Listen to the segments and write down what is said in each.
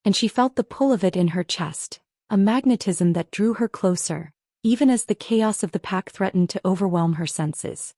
and she felt the pull of it in her chest, a magnetism that drew her closer, even as the chaos of the pack threatened to overwhelm her senses.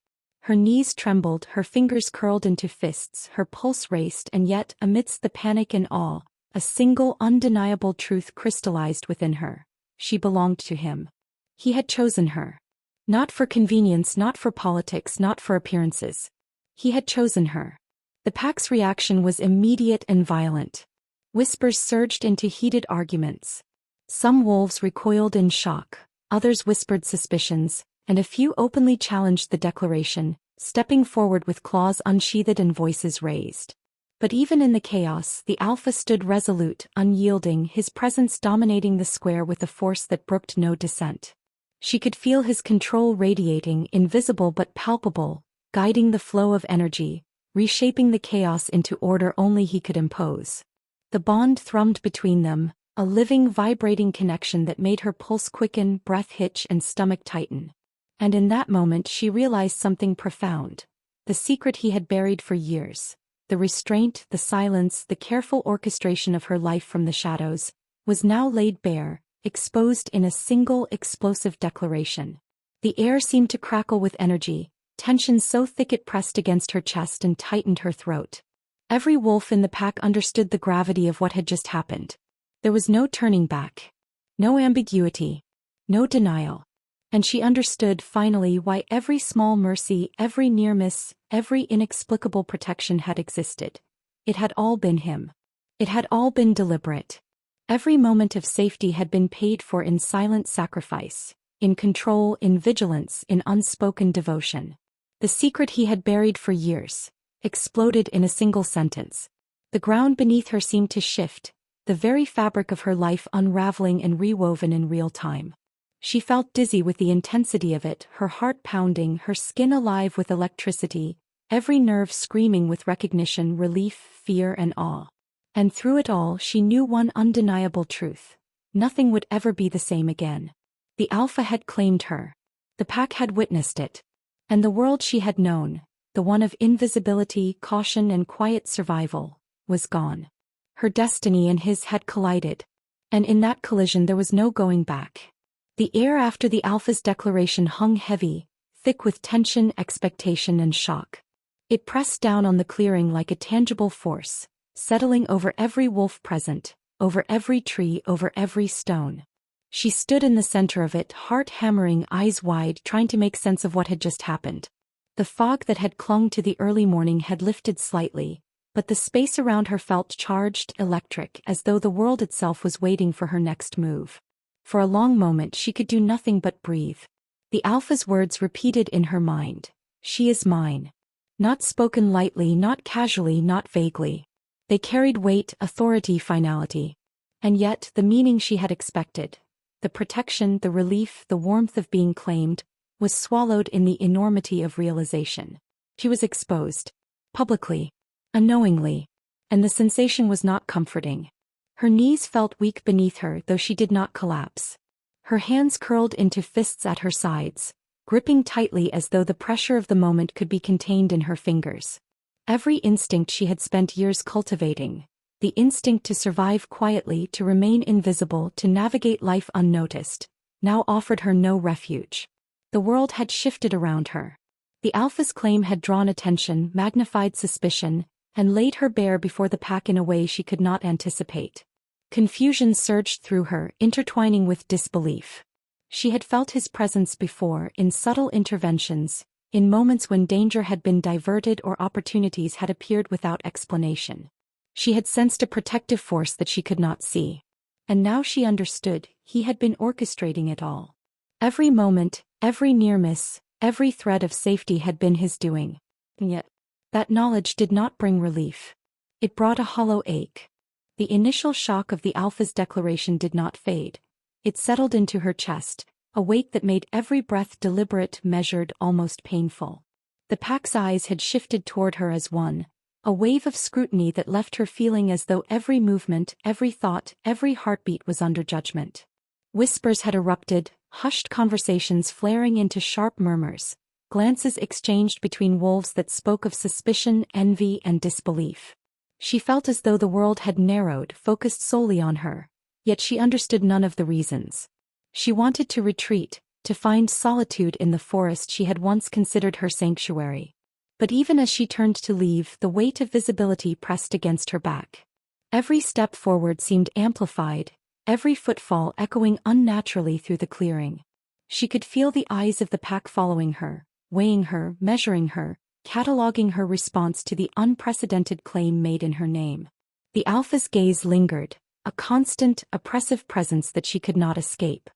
Her knees trembled, her fingers curled into fists, her pulse raced, and yet, amidst the panic and awe, a single undeniable truth crystallized within her. She belonged to him. He had chosen her. Not for convenience, not for politics, not for appearances. He had chosen her. The pack's reaction was immediate and violent. Whispers surged into heated arguments. Some wolves recoiled in shock, others whispered suspicions, and a few openly challenged the declaration, stepping forward with claws unsheathed and voices raised. But even in the chaos, the alpha stood resolute, unyielding, his presence dominating the square with a force that brooked no dissent. She could feel his control radiating, invisible but palpable, guiding the flow of energy, reshaping the chaos into order only he could impose. The bond thrummed between them, a living, vibrating connection that made her pulse quicken, breath hitch, and stomach tighten. And in that moment she realized something profound. The secret he had buried for years, the restraint, the silence, the careful orchestration of her life from the shadows, was now laid bare, exposed in a single explosive declaration. The air seemed to crackle with energy, tension so thick it pressed against her chest and tightened her throat. Every wolf in the pack understood the gravity of what had just happened. There was no turning back. No ambiguity. No denial. And she understood finally why every small mercy, every near miss, every inexplicable protection had existed. It had all been him. It had all been deliberate. Every moment of safety had been paid for in silent sacrifice, in control, in vigilance, in unspoken devotion. The secret he had buried for years exploded in a single sentence. The ground beneath her seemed to shift, the very fabric of her life unraveling and rewoven in real time. She felt dizzy with the intensity of it, her heart pounding, her skin alive with electricity, every nerve screaming with recognition, relief, fear, and awe. And through it all she knew one undeniable truth. Nothing would ever be the same again. The alpha had claimed her. The pack had witnessed it. And the world she had known, the one of invisibility, caution, and quiet survival, was gone. Her destiny and his had collided. And in that collision there was no going back. The air after the alpha's declaration hung heavy, thick with tension, expectation, and shock. It pressed down on the clearing like a tangible force, settling over every wolf present, over every tree, over every stone. She stood in the center of it, heart hammering, eyes wide, trying to make sense of what had just happened. The fog that had clung to the early morning had lifted slightly, but the space around her felt charged, electric, as though the world itself was waiting for her next move. For a long moment she could do nothing but breathe. The alpha's words repeated in her mind. She is mine. Not spoken lightly, not casually, not vaguely. They carried weight, authority, finality. And yet the meaning she had expected, the protection, the relief, the warmth of being claimed, was swallowed in the enormity of realization. She was exposed. Publicly. Unknowingly. And the sensation was not comforting. Her knees felt weak beneath her, though she did not collapse. Her hands curled into fists at her sides, gripping tightly as though the pressure of the moment could be contained in her fingers. Every instinct she had spent years cultivating, the instinct to survive quietly, to remain invisible, to navigate life unnoticed, now offered her no refuge. The world had shifted around her. The alpha's claim had drawn attention, magnified suspicion, and laid her bare before the pack in a way she could not anticipate. Confusion surged through her, intertwining with disbelief. She had felt his presence before, in subtle interventions, in moments when danger had been diverted or opportunities had appeared without explanation. She had sensed a protective force that she could not see. And now she understood, he had been orchestrating it all. Every moment, every near miss, every thread of safety had been his doing. And yet, that knowledge did not bring relief. It brought a hollow ache. The initial shock of the alpha's declaration did not fade. It settled into her chest, a weight that made every breath deliberate, measured, almost painful. The pack's eyes had shifted toward her as one, a wave of scrutiny that left her feeling as though every movement, every thought, every heartbeat was under judgment. Whispers had erupted, hushed conversations flaring into sharp murmurs, glances exchanged between wolves that spoke of suspicion, envy, and disbelief. She felt as though the world had narrowed, focused solely on her, yet she understood none of the reasons. She wanted to retreat, to find solitude in the forest she had once considered her sanctuary. But even as she turned to leave, the weight of visibility pressed against her back. Every step forward seemed amplified, every footfall echoing unnaturally through the clearing. She could feel the eyes of the pack following her, weighing her, measuring her, cataloging her response to the unprecedented claim made in her name. The alpha's gaze lingered, a constant, oppressive presence that she could not escape.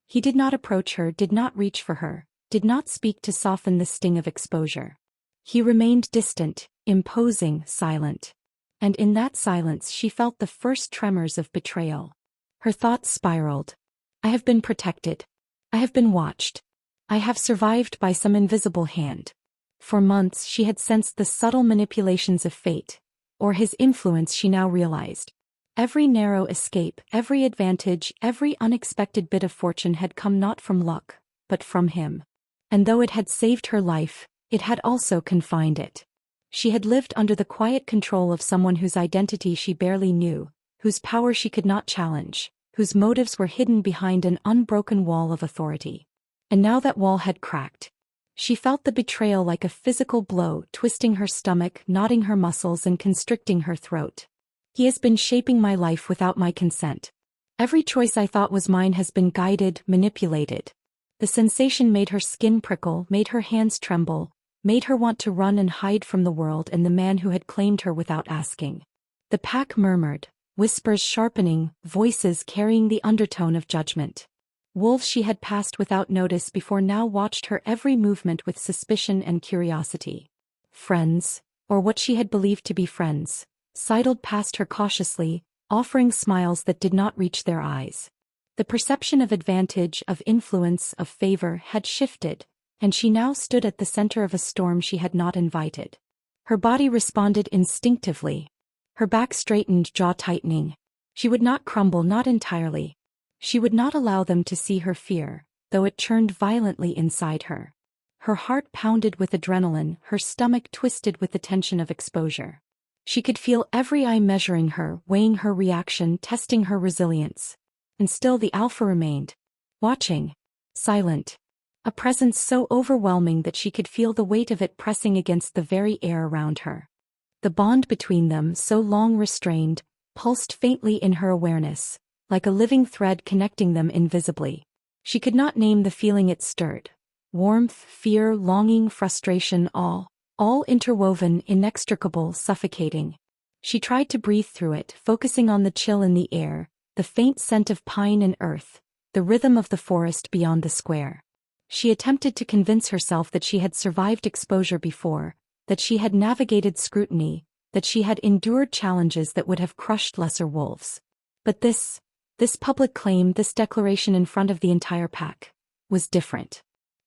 He did not approach her, did not reach for her, did not speak to soften the sting of exposure. He remained distant, imposing, silent. And in that silence she felt the first tremors of betrayal. Her thoughts spiraled. I have been protected. I have been watched. I have survived by some invisible hand. For months she had sensed the subtle manipulations of fate, or his influence she now realized. Every narrow escape, every advantage, every unexpected bit of fortune had come not from luck, but from him. And though it had saved her life, it had also confined it. She had lived under the quiet control of someone whose identity she barely knew, whose power she could not challenge, whose motives were hidden behind an unbroken wall of authority. And now that wall had cracked. She felt the betrayal like a physical blow, twisting her stomach, knotting her muscles and constricting her throat. He has been shaping my life without my consent. Every choice I thought was mine has been guided, manipulated. The sensation made her skin prickle, made her hands tremble, made her want to run and hide from the world and the man who had claimed her without asking. The pack murmured, whispers sharpening, voices carrying the undertone of judgment. Wolves she had passed without notice before now watched her every movement with suspicion and curiosity. Friends, or what she had believed to be friends, sidled past her cautiously, offering smiles that did not reach their eyes. The perception of advantage, of influence, of favor had shifted, and she now stood at the center of a storm she had not invited. Her body responded instinctively. Her back straightened, jaw tightening. She would not crumble, not entirely. She would not allow them to see her fear, though it churned violently inside her. Her heart pounded with adrenaline, her stomach twisted with the tension of exposure. She could feel every eye measuring her, weighing her reaction, testing her resilience. And still the alpha remained. Watching. Silent. A presence so overwhelming that she could feel the weight of it pressing against the very air around her. The bond between them, so long restrained, pulsed faintly in her awareness, like a living thread connecting them invisibly. She could not name the feeling it stirred. Warmth, fear, longing, frustration, all interwoven, inextricable, suffocating. She tried to breathe through it, focusing on the chill in the air, the faint scent of pine and earth, the rhythm of the forest beyond the square. She attempted to convince herself that she had survived exposure before, that she had navigated scrutiny, that she had endured challenges that would have crushed lesser wolves. But this public claim, this declaration in front of the entire pack, was different.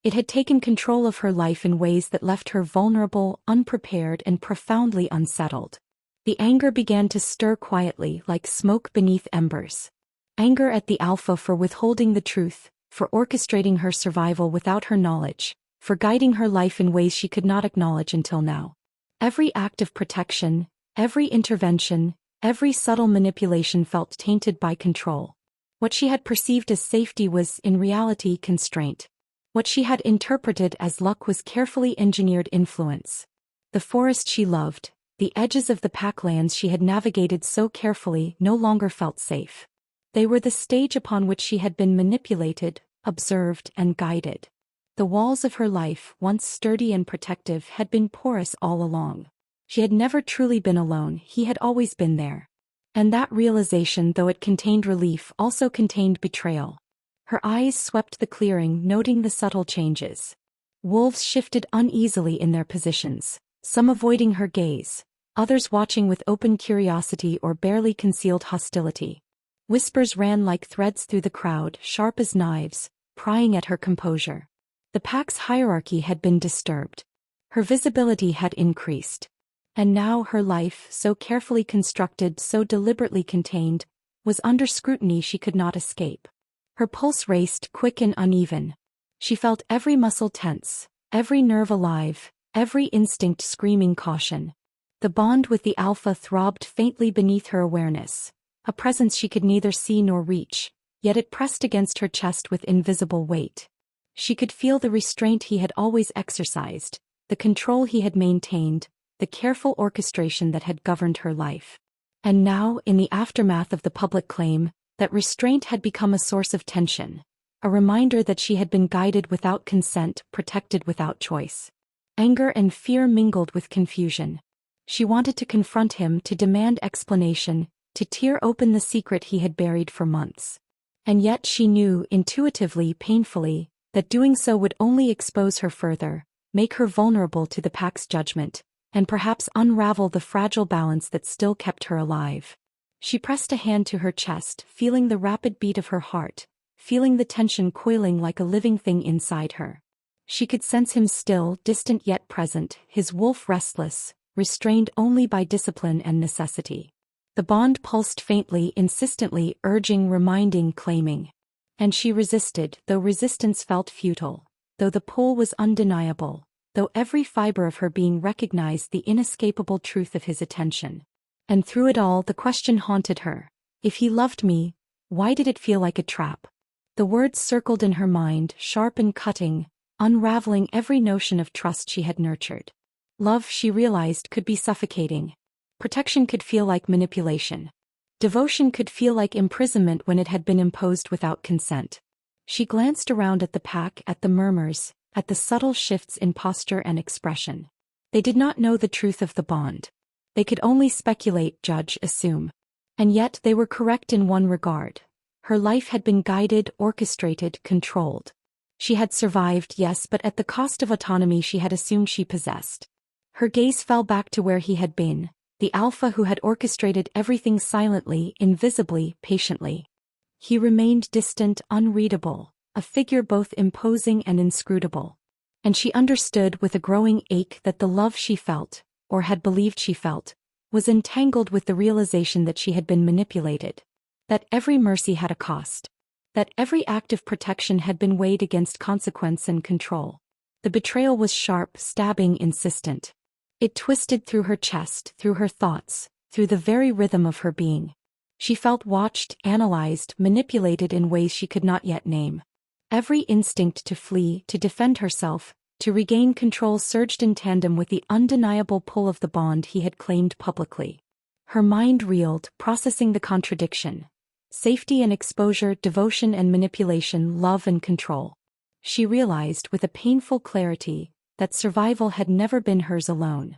It had taken control of her life in ways that left her vulnerable, unprepared, and profoundly unsettled. The anger began to stir quietly, like smoke beneath embers. Anger at the alpha for withholding the truth, for orchestrating her survival without her knowledge, for guiding her life in ways she could not acknowledge until now. Every act of protection, every intervention, every subtle manipulation felt tainted by control. What she had perceived as safety was, in reality, constraint. What she had interpreted as luck was carefully engineered influence. The forest she loved, the edges of the packlands she had navigated so carefully, no longer felt safe. They were the stage upon which she had been manipulated, observed, and guided. The walls of her life, once sturdy and protective, had been porous all along. She had never truly been alone, he had always been there. And that realization, though it contained relief, also contained betrayal. Her eyes swept the clearing, noting the subtle changes. Wolves shifted uneasily in their positions, some avoiding her gaze, others watching with open curiosity or barely concealed hostility. Whispers ran like threads through the crowd, sharp as knives, prying at her composure. The pack's hierarchy had been disturbed. Her visibility had increased. And now her life, so carefully constructed, so deliberately contained, was under scrutiny she could not escape. Her pulse raced, quick and uneven. She felt every muscle tense, every nerve alive, every instinct screaming caution. The bond with the alpha throbbed faintly beneath her awareness, a presence she could neither see nor reach, yet it pressed against her chest with invisible weight. She could feel the restraint he had always exercised, the control he had maintained, the careful orchestration that had governed her life. And now, in the aftermath of the public claim, that restraint had become a source of tension, a reminder that she had been guided without consent, protected without choice. Anger and fear mingled with confusion. She wanted to confront him, to demand explanation, to tear open the secret he had buried for months. And yet she knew, intuitively, painfully, that doing so would only expose her further, make her vulnerable to the pack's judgment, and perhaps unravel the fragile balance that still kept her alive. She pressed a hand to her chest, feeling the rapid beat of her heart, feeling the tension coiling like a living thing inside her. She could sense him still, distant yet present, his wolf restless, restrained only by discipline and necessity. The bond pulsed faintly, insistently, urging, reminding, claiming. And she resisted, though resistance felt futile, though the pull was undeniable, though every fiber of her being recognized the inescapable truth of his attention. And through it all the question haunted her. If he loved me, why did it feel like a trap? The words circled in her mind, sharp and cutting, unraveling every notion of trust she had nurtured. Love, she realized, could be suffocating. Protection could feel like manipulation. Devotion could feel like imprisonment when it had been imposed without consent. She glanced around at the pack, at the murmurs, at the subtle shifts in posture and expression. They did not know the truth of the bond. They could only speculate, judge, assume. And yet they were correct in one regard. Her life had been guided, orchestrated, controlled. She had survived, yes, but at the cost of autonomy she had assumed she possessed. Her gaze fell back to where he had been, the alpha who had orchestrated everything silently, invisibly, patiently. He remained distant, unreadable, a figure both imposing and inscrutable. And she understood with a growing ache that the love she felt, or had believed she felt, was entangled with the realization that she had been manipulated. That every mercy had a cost. That every act of protection had been weighed against consequence and control. The betrayal was sharp, stabbing, insistent. It twisted through her chest, through her thoughts, through the very rhythm of her being. She felt watched, analyzed, manipulated in ways she could not yet name. Every instinct to flee, to defend herself, to regain control surged in tandem with the undeniable pull of the bond he had claimed publicly. Her mind reeled, processing the contradiction. Safety and exposure, devotion and manipulation, love and control. She realized with a painful clarity that survival had never been hers alone.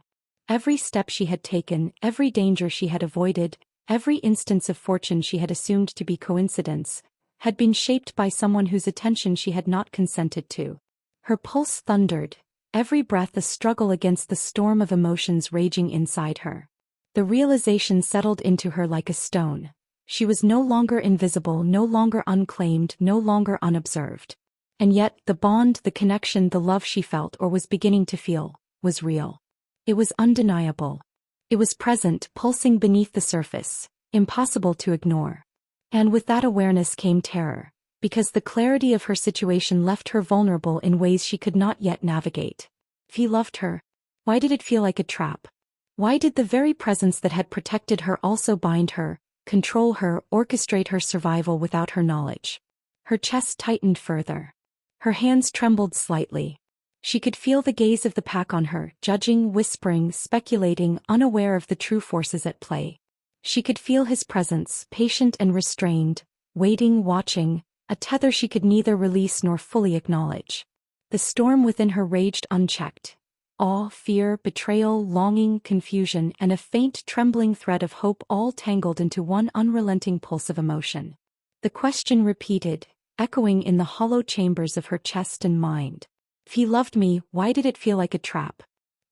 Every step she had taken, every danger she had avoided, every instance of fortune she had assumed to be coincidence, had been shaped by someone whose attention she had not consented to. Her pulse thundered, every breath a struggle against the storm of emotions raging inside her. The realization settled into her like a stone. She was no longer invisible, no longer unclaimed, no longer unobserved. And yet, the bond, the connection, the love she felt or was beginning to feel, was real. It was undeniable. It was present, pulsing beneath the surface, impossible to ignore. And with that awareness came terror, because the clarity of her situation left her vulnerable in ways she could not yet navigate. If he loved her, why did it feel like a trap? Why did the very presence that had protected her also bind her, control her, orchestrate her survival without her knowledge? Her chest tightened further. Her hands trembled slightly. She could feel the gaze of the pack on her, judging, whispering, speculating, unaware of the true forces at play. She could feel his presence, patient and restrained, waiting, watching, a tether she could neither release nor fully acknowledge. The storm within her raged unchecked. Awe, fear, betrayal, longing, confusion, and a faint trembling thread of hope all tangled into one unrelenting pulse of emotion. The question repeated, echoing in the hollow chambers of her chest and mind. If he loved me, why did it feel like a trap?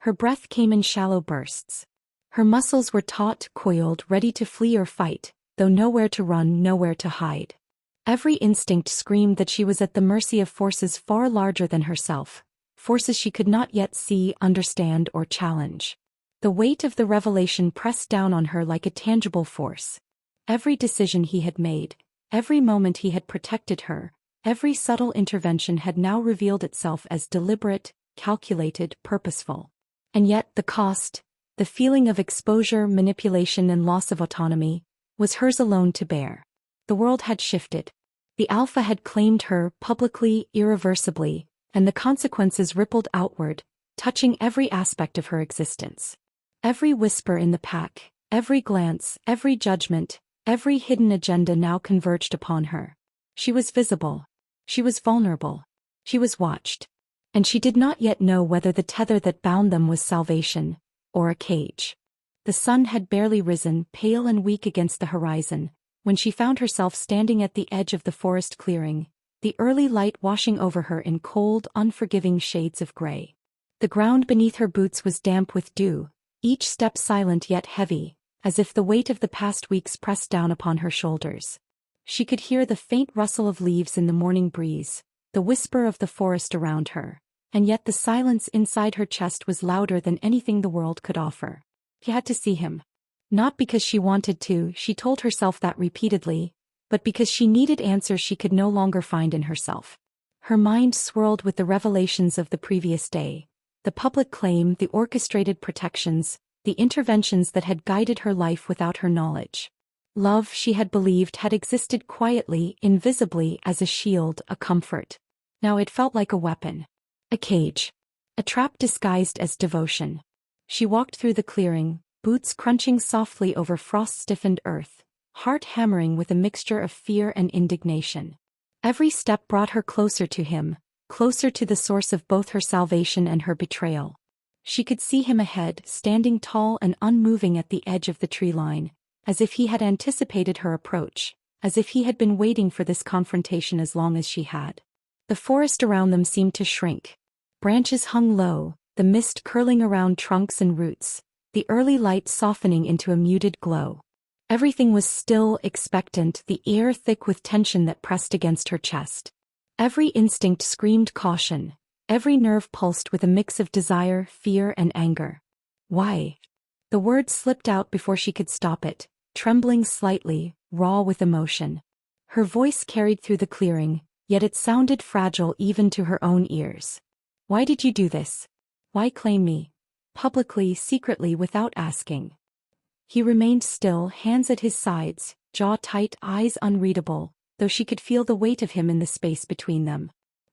Her breath came in shallow bursts. Her muscles were taut, coiled, ready to flee or fight, though nowhere to run, nowhere to hide. Every instinct screamed that she was at the mercy of forces far larger than herself, forces she could not yet see, understand, or challenge. The weight of the revelation pressed down on her like a tangible force. Every decision he had made, every moment he had protected her, every subtle intervention had now revealed itself as deliberate, calculated, purposeful. And yet the the feeling of exposure, manipulation and loss of autonomy, was hers alone to bear. The world had shifted. The Alpha had claimed her, publicly, irreversibly, and the consequences rippled outward, touching every aspect of her existence. Every whisper in the pack, every glance, every judgment, every hidden agenda now converged upon her. She was visible. She was vulnerable. She was watched. And she did not yet know whether the tether that bound them was salvation, or a cage. The sun had barely risen, pale and weak against the horizon, when she found herself standing at the edge of the forest clearing, the early light washing over her in cold, unforgiving shades of gray. The ground beneath her boots was damp with dew, each step silent yet heavy, as if the weight of the past weeks pressed down upon her shoulders. She could hear the faint rustle of leaves in the morning breeze, the whisper of the forest around her, and yet the silence inside her chest was louder than anything the world could offer. She had to see him. Not because she wanted to, she told herself that repeatedly, but because she needed answers she could no longer find in herself. Her mind swirled with the revelations of the previous day, the public claim, the orchestrated protections, the interventions that had guided her life without her knowledge. Love, she had believed, had existed quietly, invisibly, as a shield, a comfort. Now it felt like a weapon. A cage. A trap disguised as devotion. She walked through the clearing, boots crunching softly over frost-stiffened earth, heart hammering with a mixture of fear and indignation. Every step brought her closer to him, closer to the source of both her salvation and her betrayal. She could see him ahead, standing tall and unmoving at the edge of the tree line, as if he had anticipated her approach, as if he had been waiting for this confrontation as long as she had. The forest around them seemed to shrink. Branches hung low, the mist curling around trunks and roots, the early light softening into a muted glow. Everything was still, expectant, the air thick with tension that pressed against her chest. Every instinct screamed caution, every nerve pulsed with a mix of desire, fear, and anger. Why? The word slipped out before she could stop it, trembling slightly, raw with emotion. Her voice carried through the clearing, yet it sounded fragile even to her own ears. Why did you do this? Why claim me? Publicly, secretly, without asking. He remained still, hands at his sides, jaw tight, eyes unreadable, though she could feel the weight of him in the space between them.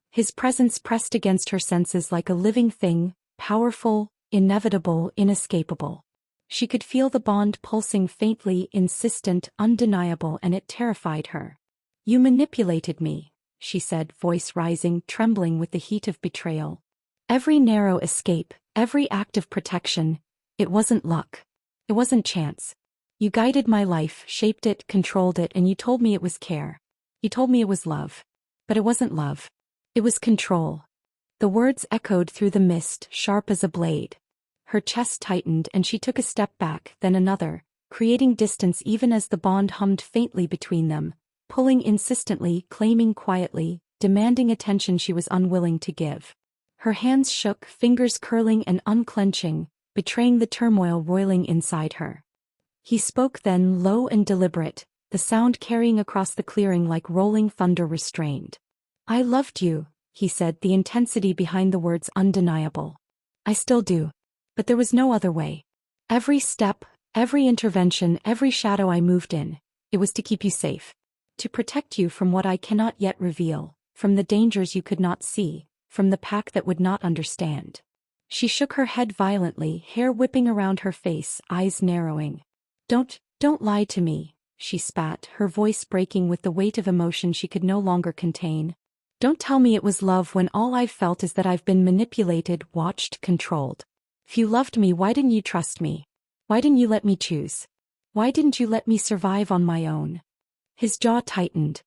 His presence pressed against her senses like a living thing, powerful, inevitable, inescapable. She could feel the bond pulsing faintly, insistent, undeniable, and it terrified her. You manipulated me, she said, voice rising, trembling with the heat of betrayal. Every narrow escape, every act of protection, it wasn't luck. It wasn't chance. You guided my life, shaped it, controlled it, and you told me it was care. You told me it was love. But it wasn't love. It was control. The words echoed through the mist, sharp as a blade. Her chest tightened and she took a step back, then another, creating distance even as the bond hummed faintly between them, pulling insistently, claiming quietly, demanding attention she was unwilling to give. Her hands shook, fingers curling and unclenching, betraying the turmoil roiling inside her. He spoke then, low and deliberate, the sound carrying across the clearing like rolling thunder restrained. I loved you, he said, the intensity behind the words undeniable. I still do. But there was no other way. Every step, every intervention, every shadow I moved in, it was to keep you safe. To protect you from what I cannot yet reveal, from the dangers you could not see, from the pack that would not understand. She shook her head violently, hair whipping around her face, eyes narrowing. Don't lie to me, she spat, her voice breaking with the weight of emotion she could no longer contain. Don't tell me it was love when all I've felt is that I've been manipulated, watched, controlled. If you loved me, why didn't you trust me? Why didn't you let me choose? Why didn't you let me survive on my own? His jaw tightened.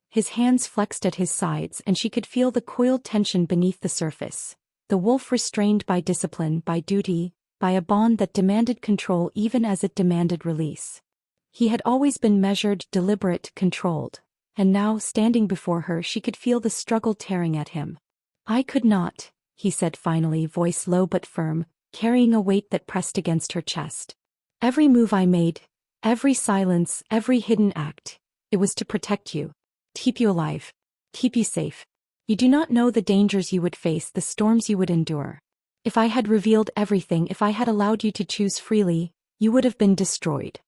His hands flexed at his sides and she could feel the coiled tension beneath the surface. The wolf restrained by discipline, by duty, by a bond that demanded control even as it demanded release. He had always been measured, deliberate, controlled, and now, standing before her, she could feel the struggle tearing at him. I could not, he said finally, voice low but firm, carrying a weight that pressed against her chest. Every move I made, every silence, every hidden act, it was to protect you, keep you alive, keep you safe. You do not know the dangers you would face, the storms you would endure. If I had revealed everything, if I had allowed you to choose freely, you would have been destroyed.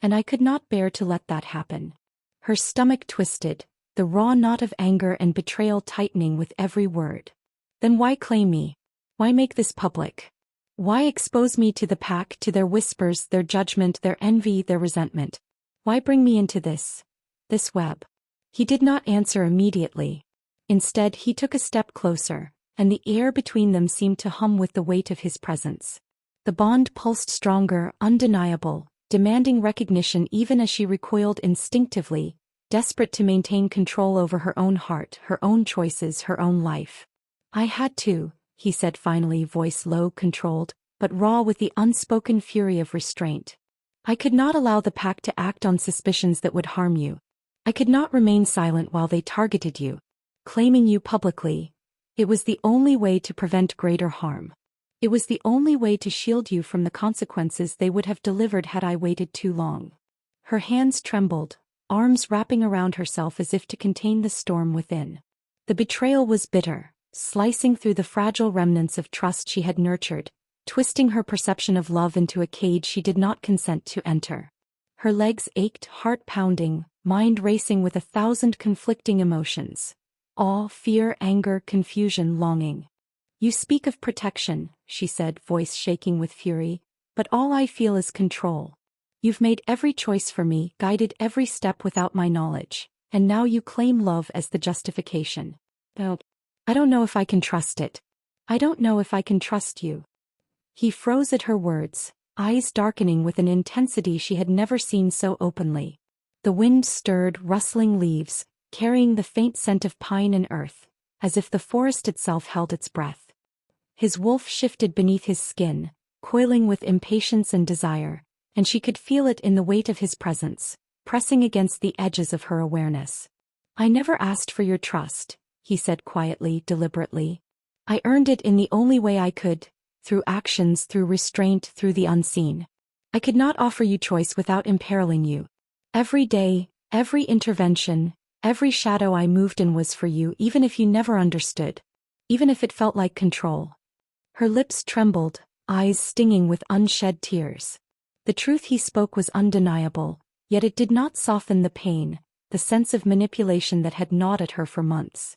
And I could not bear to let that happen. Her stomach twisted, the raw knot of anger and betrayal tightening with every word. Then why claim me? Why make this public? Why expose me to the pack, to their whispers, their judgment, their envy, their resentment? Why bring me into this web? He did not answer immediately. Instead, he took a step closer, and the air between them seemed to hum with the weight of his presence. The bond pulsed stronger, undeniable, demanding recognition even as she recoiled instinctively, desperate to maintain control over her own heart, her own choices, her own life. I had to, he said finally, voice low, controlled, but raw with the unspoken fury of restraint. I could not allow the pack to act on suspicions that would harm you. I could not remain silent while they targeted you. Claiming you publicly, it was the only way to prevent greater harm. It was the only way to shield you from the consequences they would have delivered had I waited too long. Her hands trembled, arms wrapping around herself as if to contain the storm within. The betrayal was bitter, slicing through the fragile remnants of trust she had nurtured, twisting her perception of love into a cage she did not consent to enter. Her legs ached, heart pounding, mind racing with 1,000 conflicting emotions. Awe, fear, anger, confusion, longing. You speak of protection, she said, voice shaking with fury, but all I feel is control. You've made every choice for me, guided every step without my knowledge, and now you claim love as the justification. Oh, I don't know if I can trust it. I don't know if I can trust you. He froze at her words, eyes darkening with an intensity she had never seen so openly. The wind stirred, rustling leaves, carrying the faint scent of pine and earth, as if the forest itself held its breath. His wolf shifted beneath his skin, coiling with impatience and desire, and she could feel it in the weight of his presence, pressing against the edges of her awareness. I never asked for your trust, he said quietly, deliberately. I earned it in the only way I could, through actions, through restraint, through the unseen. I could not offer you choice without imperiling you. Every day, every intervention, every shadow I moved in was for you, even if you never understood, even if it felt like control. Her lips trembled, eyes stinging with unshed tears. The truth he spoke was undeniable, yet it did not soften the pain, the sense of manipulation that had gnawed at her for months.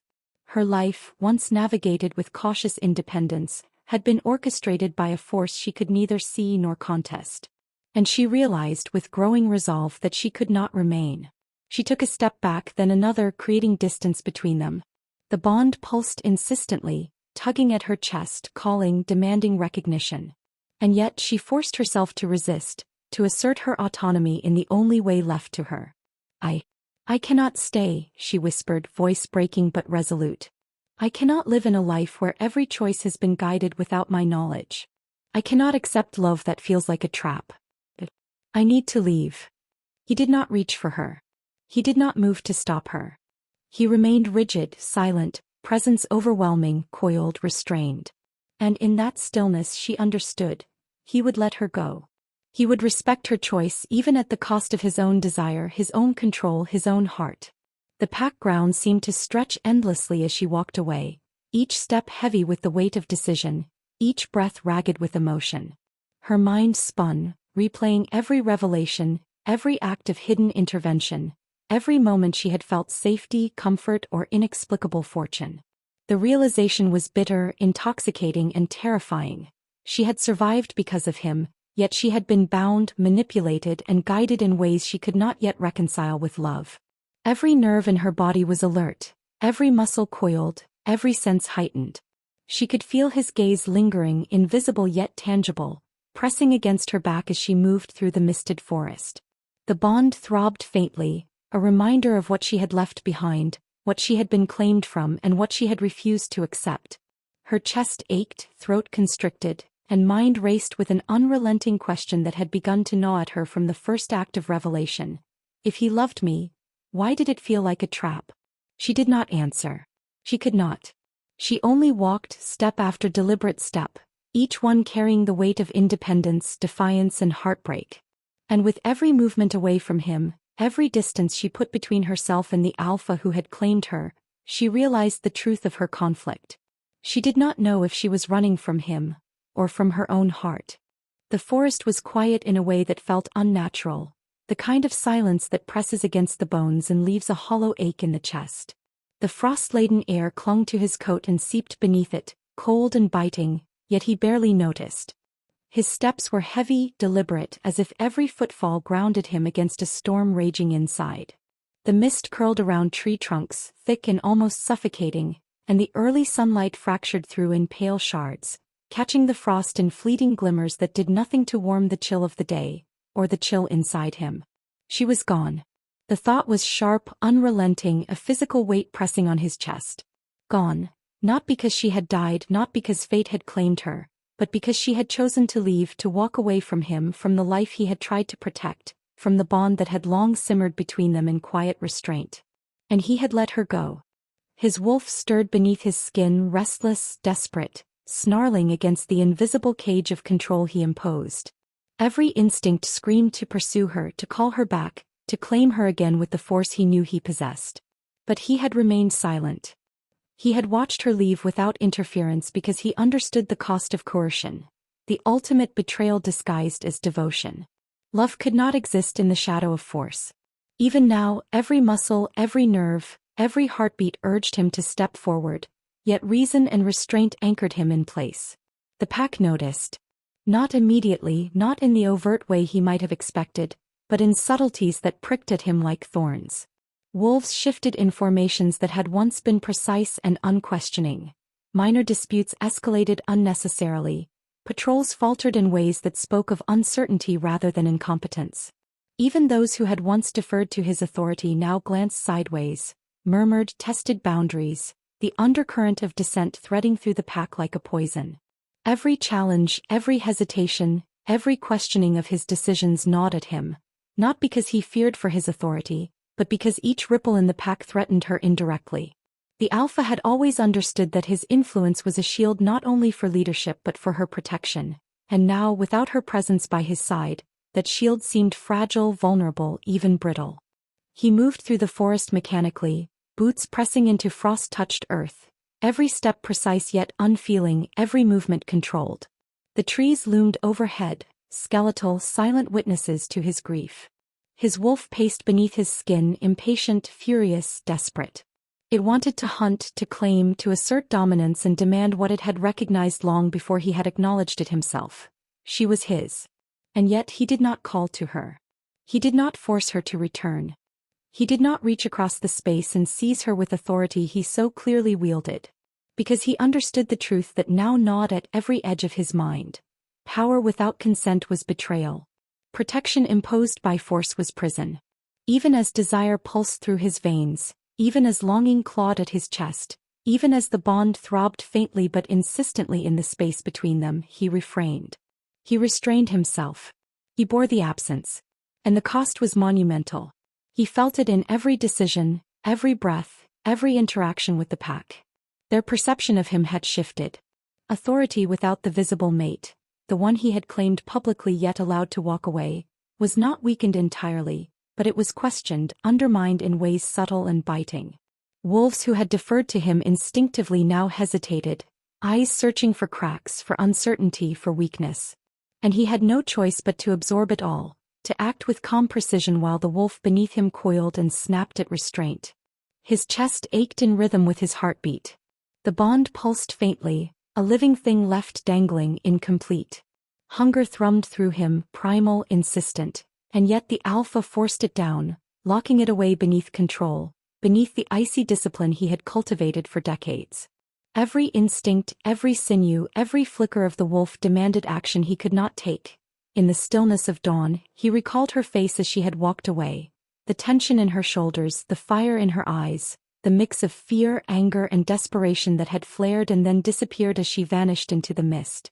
Her life, once navigated with cautious independence, had been orchestrated by a force she could neither see nor contest. And she realized with growing resolve that she could not remain. She took a step back, then another, creating distance between them. The bond pulsed insistently, tugging at her chest, calling, demanding recognition. And yet she forced herself to resist, to assert her autonomy in the only way left to her. I cannot stay, she whispered, voice breaking but resolute. I cannot live in a life where every choice has been guided without my knowledge. I cannot accept love that feels like a trap. I need to leave. He did not reach for her. He did not move to stop her. He remained rigid, silent, presence overwhelming, coiled, restrained. And in that stillness she understood. He would let her go. He would respect her choice even at the cost of his own desire, his own control, his own heart. The pack ground seemed to stretch endlessly as she walked away, each step heavy with the weight of decision, each breath ragged with emotion. Her mind spun, replaying every revelation, every act of hidden intervention, every moment she had felt safety, comfort, or inexplicable fortune. The realization was bitter, intoxicating, and terrifying. She had survived because of him, yet she had been bound, manipulated, and guided in ways she could not yet reconcile with love. Every nerve in her body was alert, every muscle coiled, every sense heightened. She could feel his gaze lingering, invisible yet tangible, pressing against her back as she moved through the misted forest. The bond throbbed faintly, a reminder of what she had left behind, what she had been claimed from, and what she had refused to accept. Her chest ached, throat constricted, and mind raced with an unrelenting question that had begun to gnaw at her from the first act of revelation. If he loved me, why did it feel like a trap? She did not answer. She could not. She only walked, step after deliberate step, each one carrying the weight of independence, defiance, and heartbreak. And with every movement away from him, every distance she put between herself and the alpha who had claimed her, she realized the truth of her conflict. She did not know if she was running from him, or from her own heart. The forest was quiet in a way that felt unnatural, the kind of silence that presses against the bones and leaves a hollow ache in the chest. The frost-laden air clung to his coat and seeped beneath it, cold and biting, yet he barely noticed. His steps were heavy, deliberate, as if every footfall grounded him against a storm raging inside. The mist curled around tree trunks, thick and almost suffocating, and the early sunlight fractured through in pale shards, catching the frost in fleeting glimmers that did nothing to warm the chill of the day, or the chill inside him. She was gone. The thought was sharp, unrelenting, a physical weight pressing on his chest. Gone, not because she had died, not because fate had claimed her, but because she had chosen to leave, to walk away from him, from the life he had tried to protect, from the bond that had long simmered between them in quiet restraint. And he had let her go. His wolf stirred beneath his skin, restless, desperate, snarling against the invisible cage of control he imposed. Every instinct screamed to pursue her, to call her back, to claim her again with the force he knew he possessed. But he had remained silent. He had watched her leave without interference because he understood the cost of coercion, the ultimate betrayal disguised as devotion. Love could not exist in the shadow of force. Even now, every muscle, every nerve, every heartbeat urged him to step forward, yet reason and restraint anchored him in place. The pack noticed. Not immediately, not in the overt way he might have expected, but in subtleties that pricked at him like thorns. Wolves shifted in formations that had once been precise and unquestioning. Minor disputes escalated unnecessarily. Patrols faltered in ways that spoke of uncertainty rather than incompetence. Even those who had once deferred to his authority now glanced sideways, murmured, tested boundaries, the undercurrent of dissent threading through the pack like a poison. Every challenge, every hesitation, every questioning of his decisions gnawed at him, not because he feared for his authority, but because each ripple in the pack threatened her indirectly. The Alpha had always understood that his influence was a shield not only for leadership but for her protection, and now, without her presence by his side, that shield seemed fragile, vulnerable, even brittle. He moved through the forest mechanically, boots pressing into frost-touched earth, every step precise yet unfeeling, every movement controlled. The trees loomed overhead, skeletal, silent witnesses to his grief. His wolf paced beneath his skin, impatient, furious, desperate. It wanted to hunt, to claim, to assert dominance and demand what it had recognized long before he had acknowledged it himself. She was his. And yet he did not call to her. He did not force her to return. He did not reach across the space and seize her with authority he so clearly wielded. Because he understood the truth that now gnawed at every edge of his mind. Power without consent was betrayal. Protection imposed by force was prison. Even as desire pulsed through his veins, even as longing clawed at his chest, even as the bond throbbed faintly but insistently in the space between them, he refrained. He restrained himself. He bore the absence. And the cost was monumental. He felt it in every decision, every breath, every interaction with the pack. Their perception of him had shifted. Authority without the visible mate, the one he had claimed publicly yet allowed to walk away, was not weakened entirely, but it was questioned, undermined in ways subtle and biting. Wolves who had deferred to him instinctively now hesitated, eyes searching for cracks, for uncertainty, for weakness. And he had no choice but to absorb it all, to act with calm precision while the wolf beneath him coiled and snapped at restraint. His chest ached in rhythm with his heartbeat. The bond pulsed faintly, a living thing left dangling, incomplete. Hunger thrummed through him, primal, insistent, and yet the Alpha forced it down, locking it away beneath control, beneath the icy discipline he had cultivated for decades. Every instinct, every sinew, every flicker of the wolf demanded action he could not take. In the stillness of dawn, he recalled her face as she had walked away, the tension in her shoulders, the fire in her eyes, the mix of fear, anger, and desperation that had flared and then disappeared as she vanished into the mist.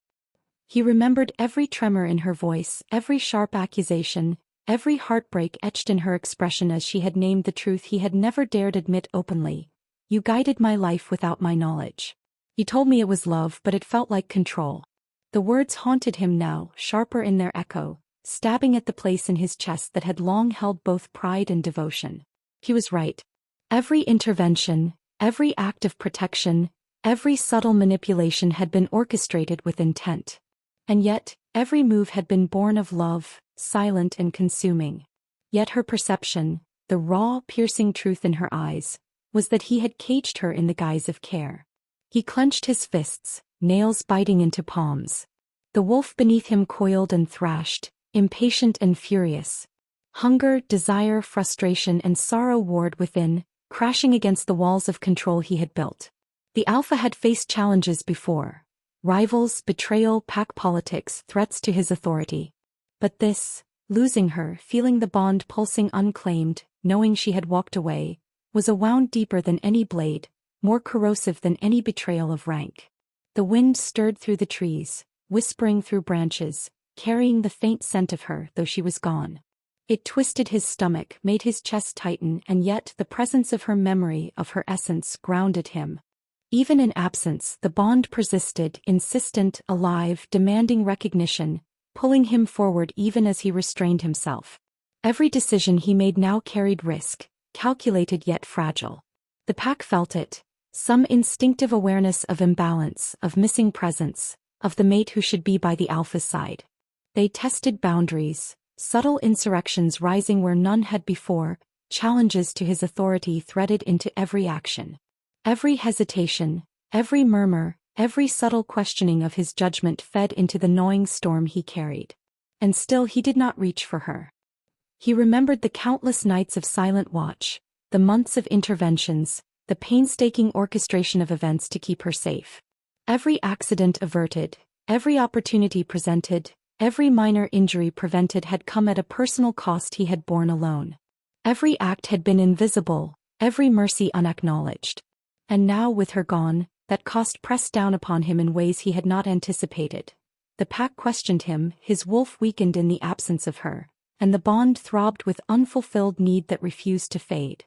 He remembered every tremor in her voice, every sharp accusation, every heartbreak etched in her expression as she had named the truth he had never dared admit openly. You guided my life without my knowledge. You told me it was love, but it felt like control. The words haunted him now, sharper in their echo, stabbing at the place in his chest that had long held both pride and devotion. He was right. Every intervention, every act of protection, every subtle manipulation had been orchestrated with intent. And yet, every move had been born of love, silent and consuming. Yet her perception, the raw, piercing truth in her eyes, was that he had caged her in the guise of care. He clenched his fists, nails biting into palms. The wolf beneath him coiled and thrashed, impatient and furious. Hunger, desire, frustration and sorrow warred within, crashing against the walls of control he had built. The alpha had faced challenges before. Rivals, betrayal, pack politics, threats to his authority. But this, losing her, feeling the bond pulsing unclaimed, knowing she had walked away, was a wound deeper than any blade, more corrosive than any betrayal of rank. The wind stirred through the trees, whispering through branches, carrying the faint scent of her though she was gone. It twisted his stomach, made his chest tighten, and yet the presence of her memory, of her essence, grounded him. Even in absence, the bond persisted, insistent, alive, demanding recognition, pulling him forward even as he restrained himself. Every decision he made now carried risk, calculated yet fragile. The pack felt it, some instinctive awareness of imbalance, of missing presence, of the mate who should be by the alpha's side. They tested boundaries, subtle insurrections rising where none had before, challenges to his authority threaded into every action. Every hesitation, every murmur, every subtle questioning of his judgment fed into the gnawing storm he carried. And still he did not reach for her. He remembered the countless nights of silent watch, the months of interventions, the painstaking orchestration of events to keep her safe. Every accident averted, every opportunity presented, every minor injury prevented had come at a personal cost he had borne alone. Every act had been invisible, every mercy unacknowledged. And now, with her gone, that cost pressed down upon him in ways he had not anticipated. The pack questioned him, his wolf weakened in the absence of her, and the bond throbbed with unfulfilled need that refused to fade.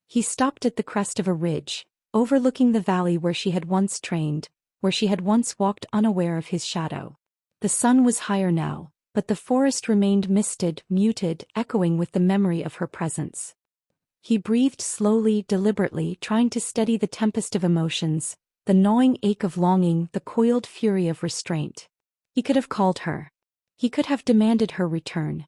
He stopped at the crest of a ridge, overlooking the valley where she had once trained, where she had once walked unaware of his shadow. The sun was higher now, but the forest remained misted, muted, echoing with the memory of her presence. He breathed slowly, deliberately, trying to steady the tempest of emotions, the gnawing ache of longing, the coiled fury of restraint. He could have called her. He could have demanded her return.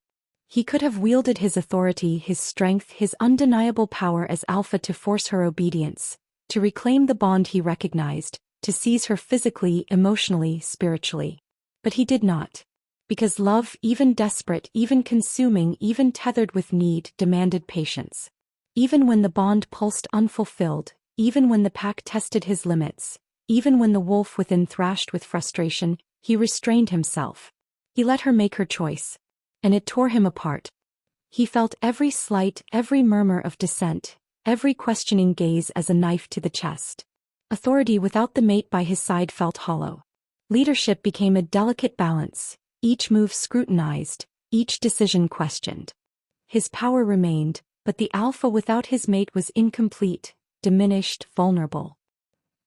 He could have wielded his authority, his strength, his undeniable power as alpha to force her obedience, to reclaim the bond he recognized, to seize her physically, emotionally, spiritually. But he did not. Because love, even desperate, even consuming, even tethered with need, demanded patience. Even when the bond pulsed unfulfilled, even when the pack tested his limits, even when the wolf within thrashed with frustration, he restrained himself. He let her make her choice. And it tore him apart. He felt every slight, every murmur of dissent, every questioning gaze as a knife to the chest. Authority without the mate by his side felt hollow. Leadership became a delicate balance, each move scrutinized, each decision questioned. His power remained, but the alpha without his mate was incomplete, diminished, vulnerable.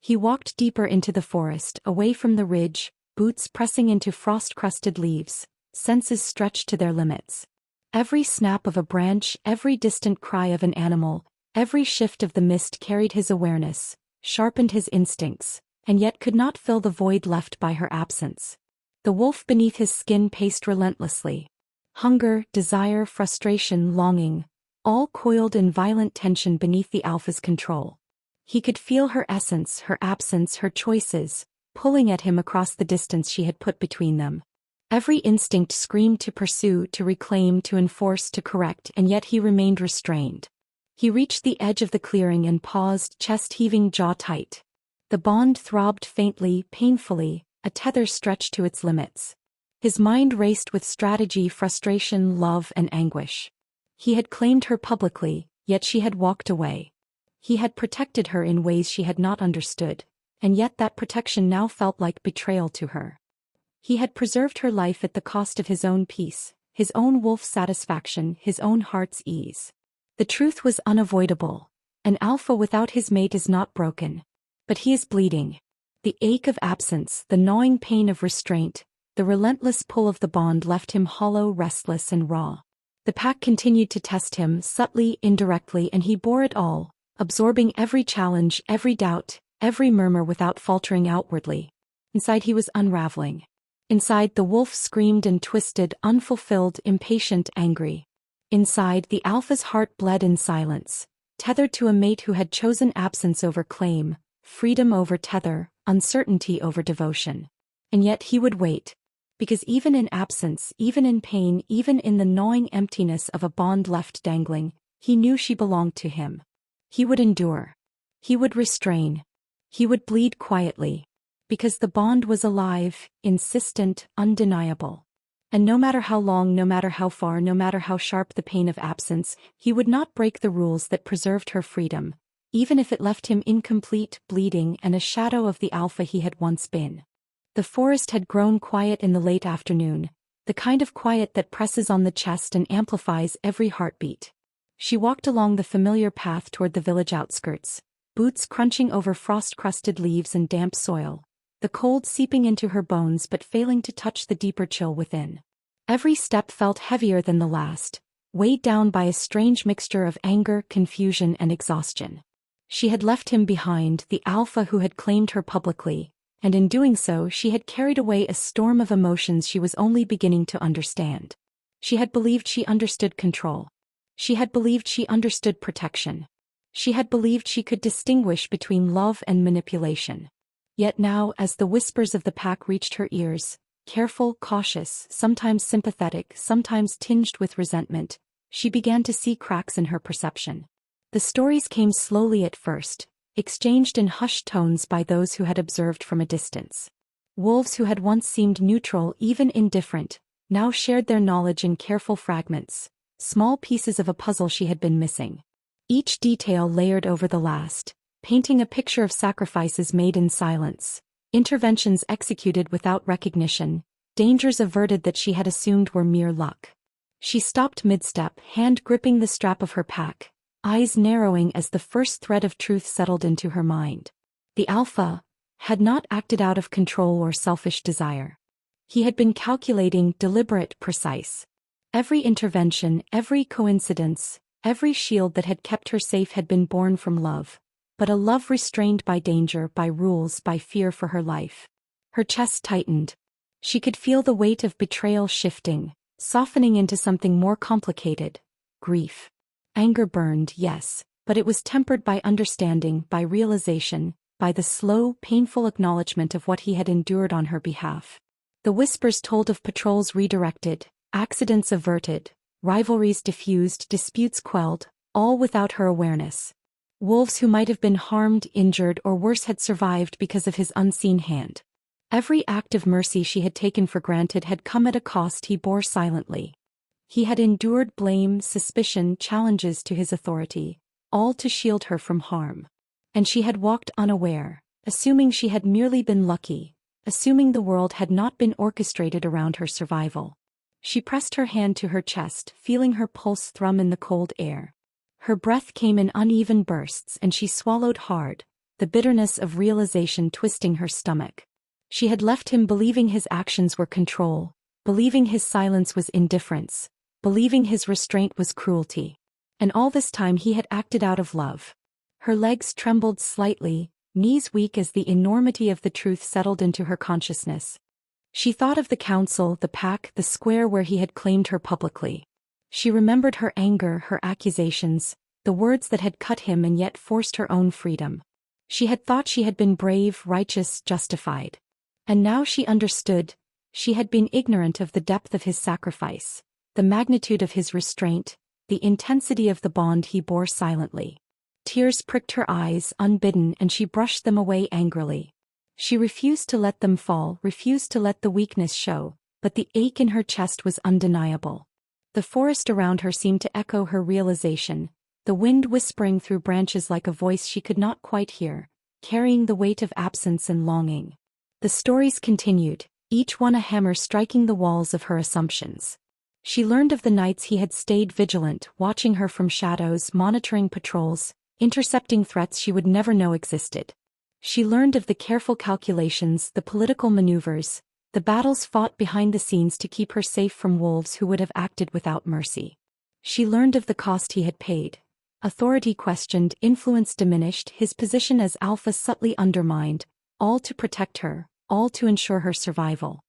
He walked deeper into the forest, away from the ridge, boots pressing into frost-crusted leaves, senses stretched to their limits. Every snap of a branch, every distant cry of an animal, every shift of the mist carried his awareness, sharpened his instincts, and yet could not fill the void left by her absence. The wolf beneath his skin paced relentlessly. Hunger, desire, frustration, longing, all coiled in violent tension beneath the alpha's control. He could feel her essence, her absence, her choices, pulling at him across the distance she had put between them. Every instinct screamed to pursue, to reclaim, to enforce, to correct, and yet he remained restrained. He reached the edge of the clearing and paused, chest heaving, jaw tight. The bond throbbed faintly, painfully, a tether stretched to its limits. His mind raced with strategy, frustration, love, and anguish. He had claimed her publicly, yet she had walked away. He had protected her in ways she had not understood, and yet that protection now felt like betrayal to her. He had preserved her life at the cost of his own peace, his own wolf satisfaction, his own heart's ease. The truth was unavoidable. An alpha without his mate is not broken. But he is bleeding. The ache of absence, the gnawing pain of restraint, the relentless pull of the bond left him hollow, restless, and raw. The pack continued to test him, subtly, indirectly, and he bore it all, absorbing every challenge, every doubt, every murmur without faltering outwardly. Inside he was unraveling. Inside, the wolf screamed and twisted, unfulfilled, impatient, angry. Inside, the alpha's heart bled in silence, tethered to a mate who had chosen absence over claim, freedom over tether, uncertainty over devotion. And yet he would wait. Because even in absence, even in pain, even in the gnawing emptiness of a bond left dangling, he knew she belonged to him. He would endure. He would restrain. He would bleed quietly. Because the bond was alive, insistent, undeniable. And no matter how long, no matter how far, no matter how sharp the pain of absence, he would not break the rules that preserved her freedom, even if it left him incomplete, bleeding, and a shadow of the alpha he had once been. The forest had grown quiet in the late afternoon, the kind of quiet that presses on the chest and amplifies every heartbeat. She walked along the familiar path toward the village outskirts, boots crunching over frost-crusted leaves and damp soil, the cold seeping into her bones but failing to touch the deeper chill within. Every step felt heavier than the last, weighed down by a strange mixture of anger, confusion, and exhaustion. She had left him behind, the alpha who had claimed her publicly, and in doing so she had carried away a storm of emotions she was only beginning to understand. She had believed she understood control. She had believed she understood protection. She had believed she could distinguish between love and manipulation. Yet now, as the whispers of the pack reached her ears, careful, cautious, sometimes sympathetic, sometimes tinged with resentment, she began to see cracks in her perception. The stories came slowly at first, exchanged in hushed tones by those who had observed from a distance. Wolves who had once seemed neutral, even indifferent, now shared their knowledge in careful fragments, small pieces of a puzzle she had been missing. Each detail layered over the last, painting a picture of sacrifices made in silence, interventions executed without recognition, dangers averted that she had assumed were mere luck. She stopped mid-step, hand gripping the strap of her pack, eyes narrowing as the first thread of truth settled into her mind. The alpha had not acted out of control or selfish desire. He had been calculating, deliberate, precise. Every intervention, every coincidence, every shield that had kept her safe had been born from love, but a love restrained by danger, by rules, by fear for her life. Her chest tightened. She could feel the weight of betrayal shifting, softening into something more complicated: grief. Anger burned, yes, but it was tempered by understanding, by realization, by the slow, painful acknowledgement of what he had endured on her behalf. The whispers told of patrols redirected, accidents averted, rivalries diffused, disputes quelled, all without her awareness. Wolves who might have been harmed, injured, or worse had survived because of his unseen hand. Every act of mercy she had taken for granted had come at a cost he bore silently. He had endured blame, suspicion, challenges to his authority, all to shield her from harm. And she had walked unaware, assuming she had merely been lucky, assuming the world had not been orchestrated around her survival. She pressed her hand to her chest, feeling her pulse thrum in the cold air. Her breath came in uneven bursts and she swallowed hard, the bitterness of realization twisting her stomach. She had left him believing his actions were control, believing his silence was indifference, believing his restraint was cruelty. And all this time he had acted out of love. Her legs trembled slightly, knees weak as the enormity of the truth settled into her consciousness. She thought of the council, the pack, the square where he had claimed her publicly. She remembered her anger, her accusations, the words that had cut him and yet forced her own freedom. She had thought she had been brave, righteous, justified. And now she understood. She had been ignorant of the depth of his sacrifice, the magnitude of his restraint, the intensity of the bond he bore silently. Tears pricked her eyes, unbidden, and she brushed them away angrily. She refused to let them fall, refused to let the weakness show, but the ache in her chest was undeniable. The forest around her seemed to echo her realization, the wind whispering through branches like a voice she could not quite hear, carrying the weight of absence and longing. The stories continued, each one a hammer striking the walls of her assumptions. She learned of the nights he had stayed vigilant, watching her from shadows, monitoring patrols, intercepting threats she would never know existed. She learned of the careful calculations, the political maneuvers, the battles fought behind the scenes to keep her safe from wolves who would have acted without mercy. She learned of the cost he had paid. Authority questioned, influence diminished, his position as alpha subtly undermined, all to protect her, all to ensure her survival.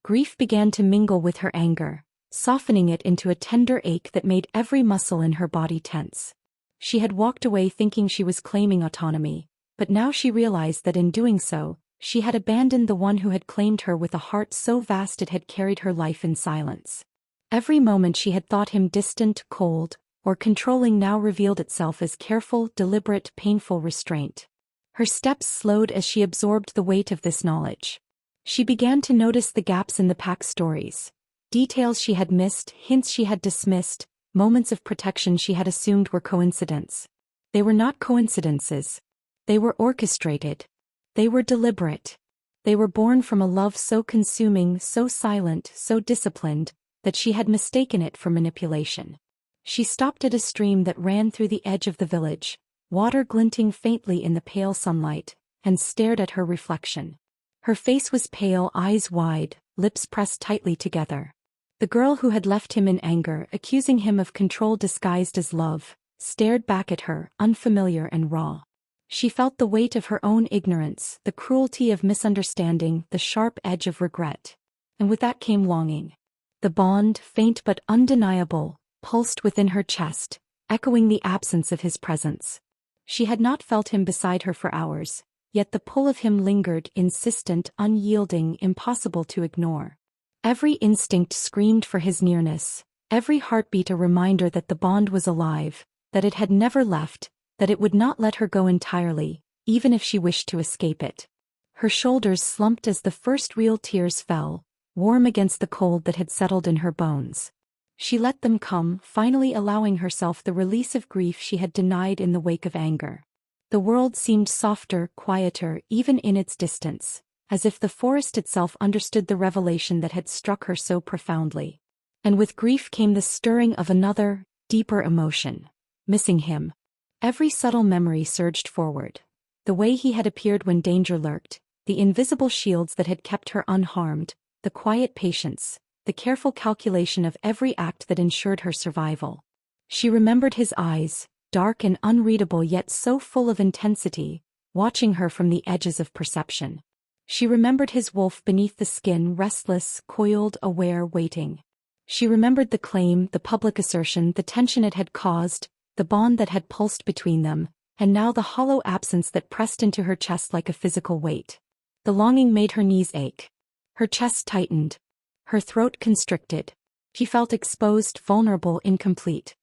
Grief began to mingle with her anger, softening it into a tender ache that made every muscle in her body tense. She had walked away thinking she was claiming autonomy, but now she realized that in doing so, she had abandoned the one who had claimed her with a heart so vast it had carried her life in silence. Every moment she had thought him distant, cold, or controlling now revealed itself as careful, deliberate, painful restraint. Her steps slowed as she absorbed the weight of this knowledge. She began to notice the gaps in the pack's stories. Details she had missed, hints she had dismissed, moments of protection she had assumed were coincidence. They were not coincidences. They were orchestrated. They were deliberate. They were born from a love so consuming, so silent, so disciplined, that she had mistaken it for manipulation. She stopped at a stream that ran through the edge of the village, water glinting faintly in the pale sunlight, and stared at her reflection. Her face was pale, eyes wide, lips pressed tightly together. The girl who had left him in anger, accusing him of control disguised as love, stared back at her, unfamiliar and raw. She felt the weight of her own ignorance, the cruelty of misunderstanding, the sharp edge of regret. And with that came longing. The bond, faint but undeniable, pulsed within her chest, echoing the absence of his presence. She had not felt him beside her for hours, yet the pull of him lingered, insistent, unyielding, impossible to ignore. Every instinct screamed for his nearness, every heartbeat a reminder that the bond was alive, that it had never left, that it would not let her go entirely, even if she wished to escape it. Her shoulders slumped as the first real tears fell, warm against the cold that had settled in her bones. She let them come, finally allowing herself the release of grief she had denied in the wake of anger. The world seemed softer, quieter, even in its distance, as if the forest itself understood the revelation that had struck her so profoundly. And with grief came the stirring of another, deeper emotion. Missing him. Every subtle memory surged forward. The way he had appeared when danger lurked, the invisible shields that had kept her unharmed, the quiet patience, the careful calculation of every act that ensured her survival. She remembered his eyes, dark and unreadable yet so full of intensity, watching her from the edges of perception. She remembered his wolf beneath the skin, restless, coiled, aware, waiting. She remembered the claim, the public assertion, the tension it had caused, the bond that had pulsed between them, and now the hollow absence that pressed into her chest like a physical weight. The longing made her knees ache. Her chest tightened. Her throat constricted. She felt exposed, vulnerable, incomplete.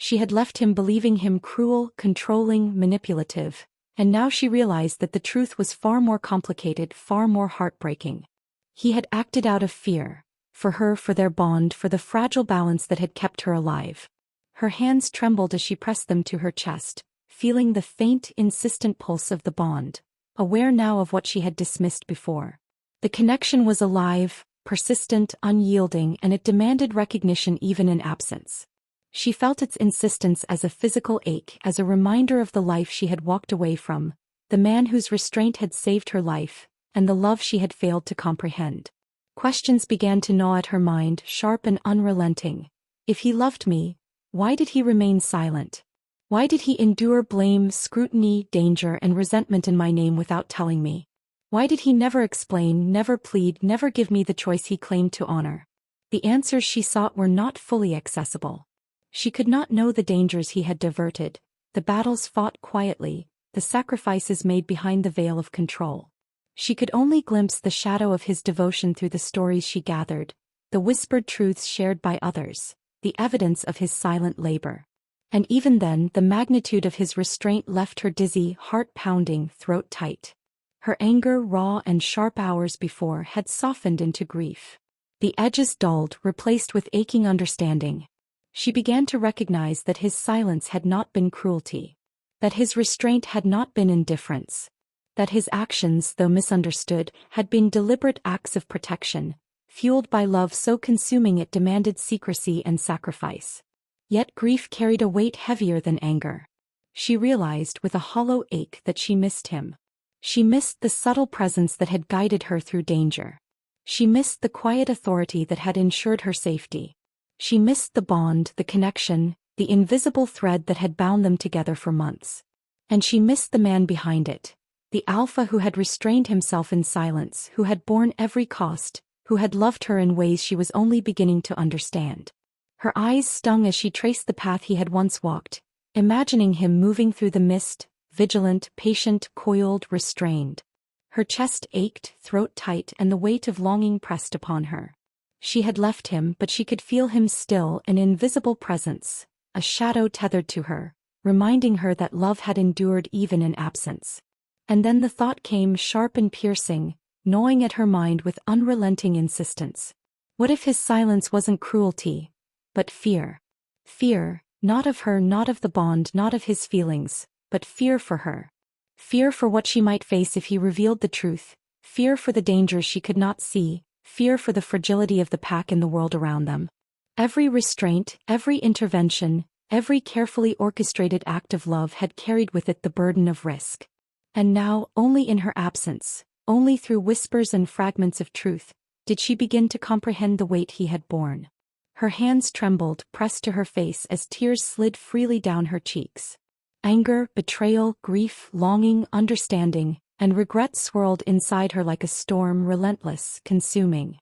She had left him believing him cruel, controlling, manipulative, and now she realized that the truth was far more complicated, far more heartbreaking. He had acted out of fear. For her, for their bond, for the fragile balance that had kept her alive. Her hands trembled as she pressed them to her chest, feeling the faint, insistent pulse of the bond, aware now of what she had dismissed before. The connection was alive, persistent, unyielding, and it demanded recognition even in absence. She felt its insistence as a physical ache, as a reminder of the life she had walked away from, the man whose restraint had saved her life, and the love she had failed to comprehend. Questions began to gnaw at her mind, sharp and unrelenting. If he loved me, why did he remain silent? Why did he endure blame, scrutiny, danger, and resentment in my name without telling me? Why did he never explain, never plead, never give me the choice he claimed to honor? The answers she sought were not fully accessible. She could not know the dangers he had diverted, the battles fought quietly, the sacrifices made behind the veil of control. She could only glimpse the shadow of his devotion through the stories she gathered, the whispered truths shared by others, the evidence of his silent labor. And even then, the magnitude of his restraint left her dizzy, heart pounding, throat tight. Her anger, raw and sharp hours before, had softened into grief. The edges dulled, replaced with aching understanding. She began to recognize that his silence had not been cruelty, that his restraint had not been indifference, that his actions, though misunderstood, had been deliberate acts of protection, fueled by love so consuming it demanded secrecy and sacrifice. Yet grief carried a weight heavier than anger. She realized with a hollow ache that she missed him. She missed the subtle presence that had guided her through danger. She missed the quiet authority that had ensured her safety. She missed the bond, the connection, the invisible thread that had bound them together for months. And she missed the man behind it, the alpha who had restrained himself in silence, who had borne every cost, who had loved her in ways she was only beginning to understand. Her eyes stung as she traced the path he had once walked, imagining him moving through the mist, vigilant, patient, coiled, restrained. Her chest ached, throat tight, and the weight of longing pressed upon her. She had left him, but she could feel him still, an invisible presence, a shadow tethered to her, reminding her that love had endured even in absence. And then the thought came, sharp and piercing, gnawing at her mind with unrelenting insistence. What if his silence wasn't cruelty, but fear? Fear, not of her, not of the bond, not of his feelings, but fear for her. Fear for what she might face if he revealed the truth, fear for the dangers she could not see, fear for the fragility of the pack in the world around them. Every restraint, every intervention, every carefully orchestrated act of love had carried with it the burden of risk. And now, only in her absence, only through whispers and fragments of truth, did she begin to comprehend the weight he had borne. Her hands trembled, pressed to her face as tears slid freely down her cheeks. Anger, betrayal, grief, longing, understanding, and regret swirled inside her like a storm, relentless, consuming.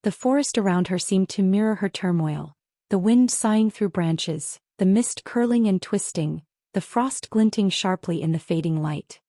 The forest around her seemed to mirror her turmoil, the wind sighing through branches, the mist curling and twisting, the frost glinting sharply in the fading light.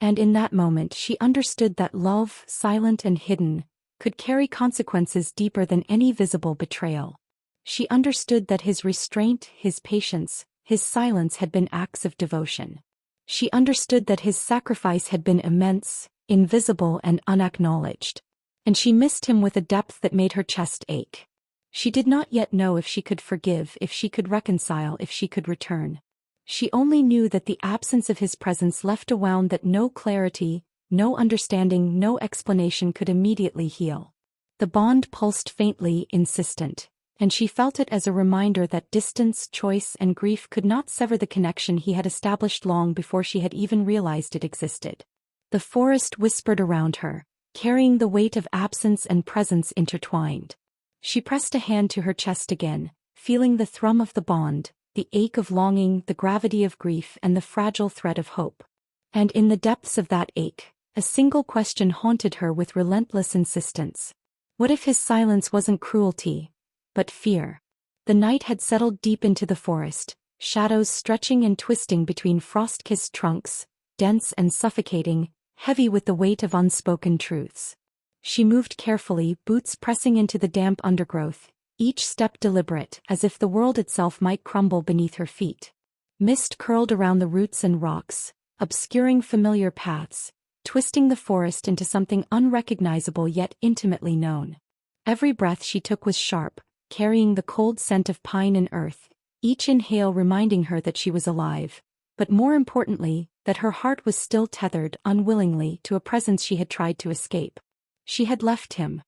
And in that moment she understood that love, silent and hidden, could carry consequences deeper than any visible betrayal. She understood that his restraint, his patience, his silence had been acts of devotion. She understood that his sacrifice had been immense, invisible and unacknowledged. And she missed him with a depth that made her chest ache. She did not yet know if she could forgive, if she could reconcile, if she could return. She only knew that the absence of his presence left a wound that no clarity, no understanding, no explanation could immediately heal. The bond pulsed faintly, insistent, and she felt it as a reminder that distance, choice, and grief could not sever the connection he had established long before she had even realized it existed. The forest whispered around her, carrying the weight of absence and presence intertwined. She pressed a hand to her chest again, feeling the thrum of the bond, the ache of longing, the gravity of grief, and the fragile thread of hope. And in the depths of that ache, a single question haunted her with relentless insistence. What if his silence wasn't cruelty, but fear? The night had settled deep into the forest, shadows stretching and twisting between frost-kissed trunks, dense and suffocating, heavy with the weight of unspoken truths. She moved carefully, boots pressing into the damp undergrowth, each step deliberate, as if the world itself might crumble beneath her feet. Mist curled around the roots and rocks, obscuring familiar paths, twisting the forest into something unrecognizable yet intimately known. Every breath she took was sharp, carrying the cold scent of pine and earth, each inhale reminding her that she was alive, but more importantly, that her heart was still tethered, unwillingly, to a presence she had tried to escape. She had left him.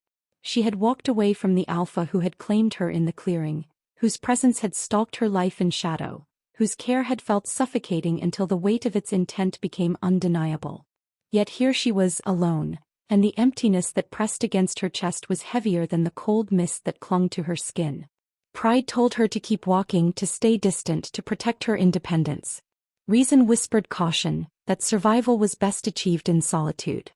She had walked away from the alpha who had claimed her in the clearing, whose presence had stalked her life in shadow, whose care had felt suffocating until the weight of its intent became undeniable. Yet here she was, alone, and the emptiness that pressed against her chest was heavier than the cold mist that clung to her skin. Pride told her to keep walking, to stay distant, to protect her independence. Reason whispered caution, that survival was best achieved in solitude.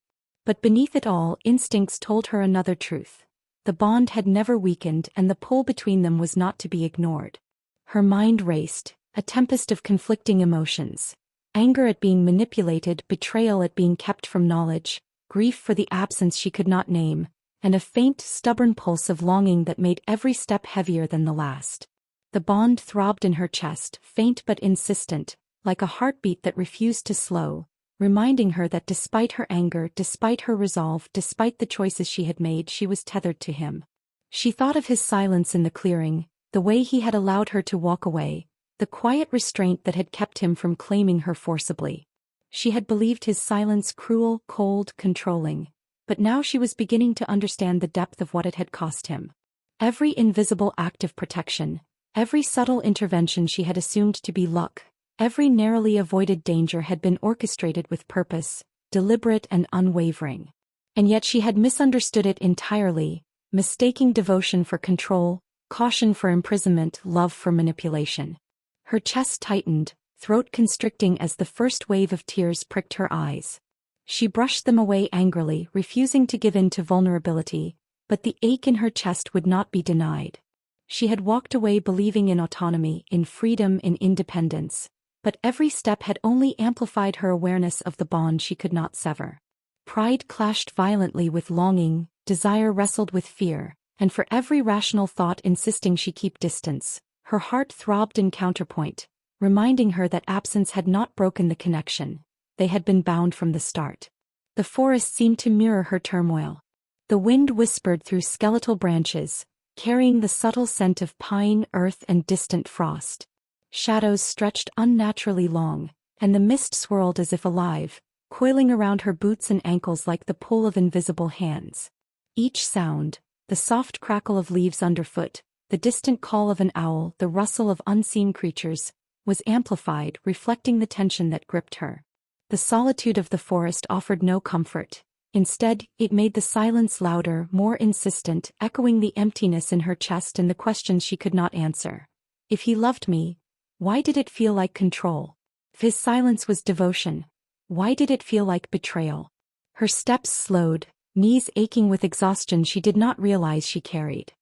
But beneath it all, instincts told her another truth. The bond had never weakened, and the pull between them was not to be ignored. Her mind raced, a tempest of conflicting emotions. Anger at being manipulated, betrayal at being kept from knowledge, grief for the absence she could not name, and a faint, stubborn pulse of longing that made every step heavier than the last. The bond throbbed in her chest, faint but insistent, like a heartbeat that refused to slow, reminding her that despite her anger, despite her resolve, despite the choices she had made, she was tethered to him. She thought of his silence in the clearing, the way he had allowed her to walk away, the quiet restraint that had kept him from claiming her forcibly. She had believed his silence cruel, cold, controlling, but now she was beginning to understand the depth of what it had cost him. Every invisible act of protection, every subtle intervention she had assumed to be luck, every narrowly avoided danger had been orchestrated with purpose, deliberate and unwavering. And yet she had misunderstood it entirely, mistaking devotion for control, caution for imprisonment, love for manipulation. Her chest tightened, throat constricting as the first wave of tears pricked her eyes. She brushed them away angrily, refusing to give in to vulnerability, But the ache in her chest would not be denied. She had walked away believing in autonomy, in freedom, in independence, but every step had only amplified her awareness of the bond she could not sever. Pride clashed violently with longing, desire wrestled with fear, and for every rational thought insisting she keep distance, her heart throbbed in counterpoint, reminding her that absence had not broken the connection. They had been bound from the start. The forest seemed to mirror her turmoil. The wind whispered through skeletal branches, carrying the subtle scent of pine, earth, and distant frost. Shadows stretched unnaturally long, and the mist swirled as if alive, coiling around her boots and ankles like the pull of invisible hands. Each sound, the soft crackle of leaves underfoot, the distant call of an owl, the rustle of unseen creatures, was amplified, reflecting the tension that gripped her. The solitude of the forest offered no comfort. Instead, it made the silence louder, more insistent, echoing the emptiness in her chest and the questions she could not answer. If he loved me, why did it feel like control? If his silence was devotion, why did it feel like betrayal? Her steps slowed, knees aching with exhaustion she did not realize she carried.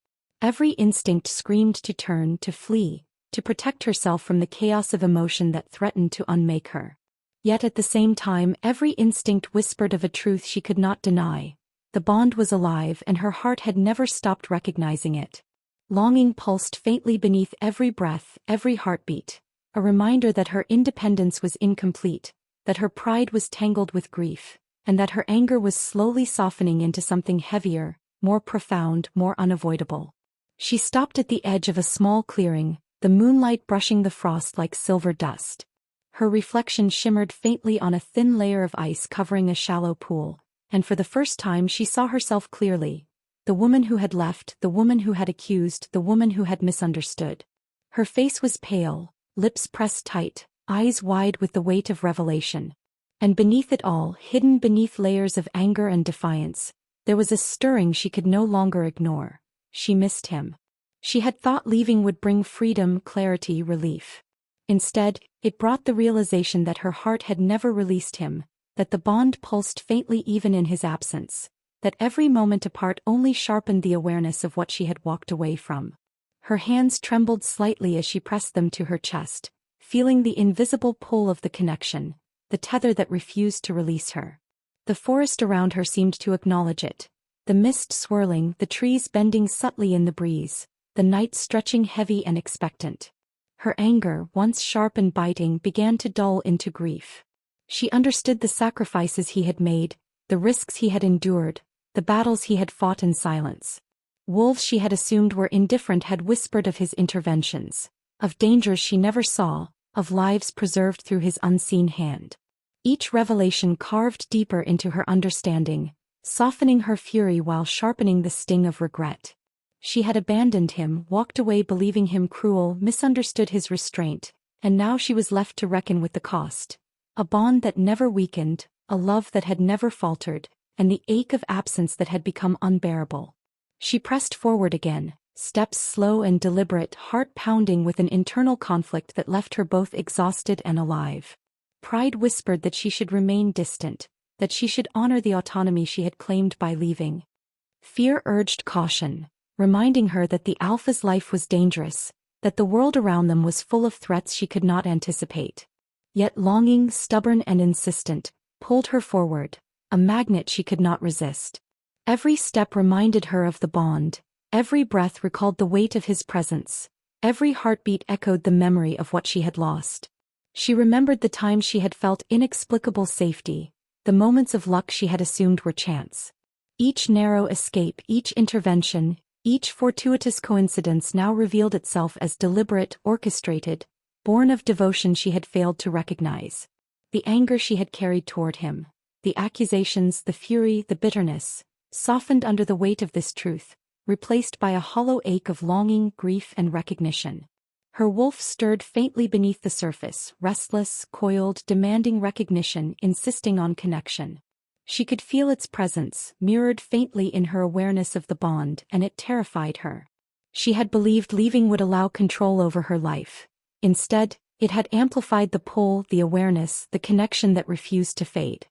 Every instinct screamed to turn, to flee, to protect herself from the chaos of emotion that threatened to unmake her. Yet at the same time every instinct whispered of a truth she could not deny. The bond was alive and her heart had never stopped recognizing it. Longing pulsed faintly beneath every breath, every heartbeat, a reminder that her independence was incomplete, that her pride was tangled with grief, and that her anger was slowly softening into something heavier, more profound, more unavoidable. She stopped at the edge of a small clearing, the moonlight brushing the frost like silver dust. Her reflection shimmered faintly on a thin layer of ice covering a shallow pool, and for the first time she saw herself clearly. The woman who had left, the woman who had accused, the woman who had misunderstood. Her face was pale, lips pressed tight, eyes wide with the weight of revelation. And beneath it all, hidden beneath layers of anger and defiance, there was a stirring she could no longer ignore. She missed him. She had thought leaving would bring freedom, clarity, relief. Instead, it brought the realization that her heart had never released him, that the bond pulsed faintly even in his absence, that every moment apart only sharpened the awareness of what she had walked away from. Her hands trembled slightly as she pressed them to her chest, feeling the invisible pull of the connection, the tether that refused to release her. The forest around her seemed to acknowledge it, the mist swirling, the trees bending subtly in the breeze, the night stretching heavy and expectant. Her anger, once sharp and biting, began to dull into grief. She understood the sacrifices he had made, the risks he had endured, the battles he had fought in silence. Wolves she had assumed were indifferent had whispered of his interventions, of dangers she never saw, of lives preserved through his unseen hand. Each revelation carved deeper into her understanding, softening her fury while sharpening the sting of regret. She had abandoned him, walked away believing him cruel, misunderstood his restraint, and now she was left to reckon with the cost. A bond that never weakened, a love that had never faltered, and the ache of absence that had become unbearable. She pressed forward again, steps slow and deliberate, heart pounding with an internal conflict that left her both exhausted and alive. Pride whispered that she should remain distant, that she should honor the autonomy she had claimed by leaving. Fear urged caution, reminding her that the Alpha's life was dangerous, that the world around them was full of threats she could not anticipate. Yet longing, stubborn and insistent, pulled her forward, a magnet she could not resist. Every step reminded her of the bond, every breath recalled the weight of his presence, every heartbeat echoed the memory of what she had lost. She remembered the times she had felt inexplicable safety, the moments of luck she had assumed were chance. Each narrow escape, each intervention, each fortuitous coincidence now revealed itself as deliberate, orchestrated, born of devotion she had failed to recognize. The anger she had carried toward him, the accusations, the fury, the bitterness, softened under the weight of this truth, replaced by a hollow ache of longing, grief, and recognition. Her wolf stirred faintly beneath the surface, restless, coiled, demanding recognition, insisting on connection. She could feel its presence, mirrored faintly in her awareness of the bond, and it terrified her. She had believed leaving would allow control over her life. Instead, it had amplified the pull, the awareness, the connection that refused to fade.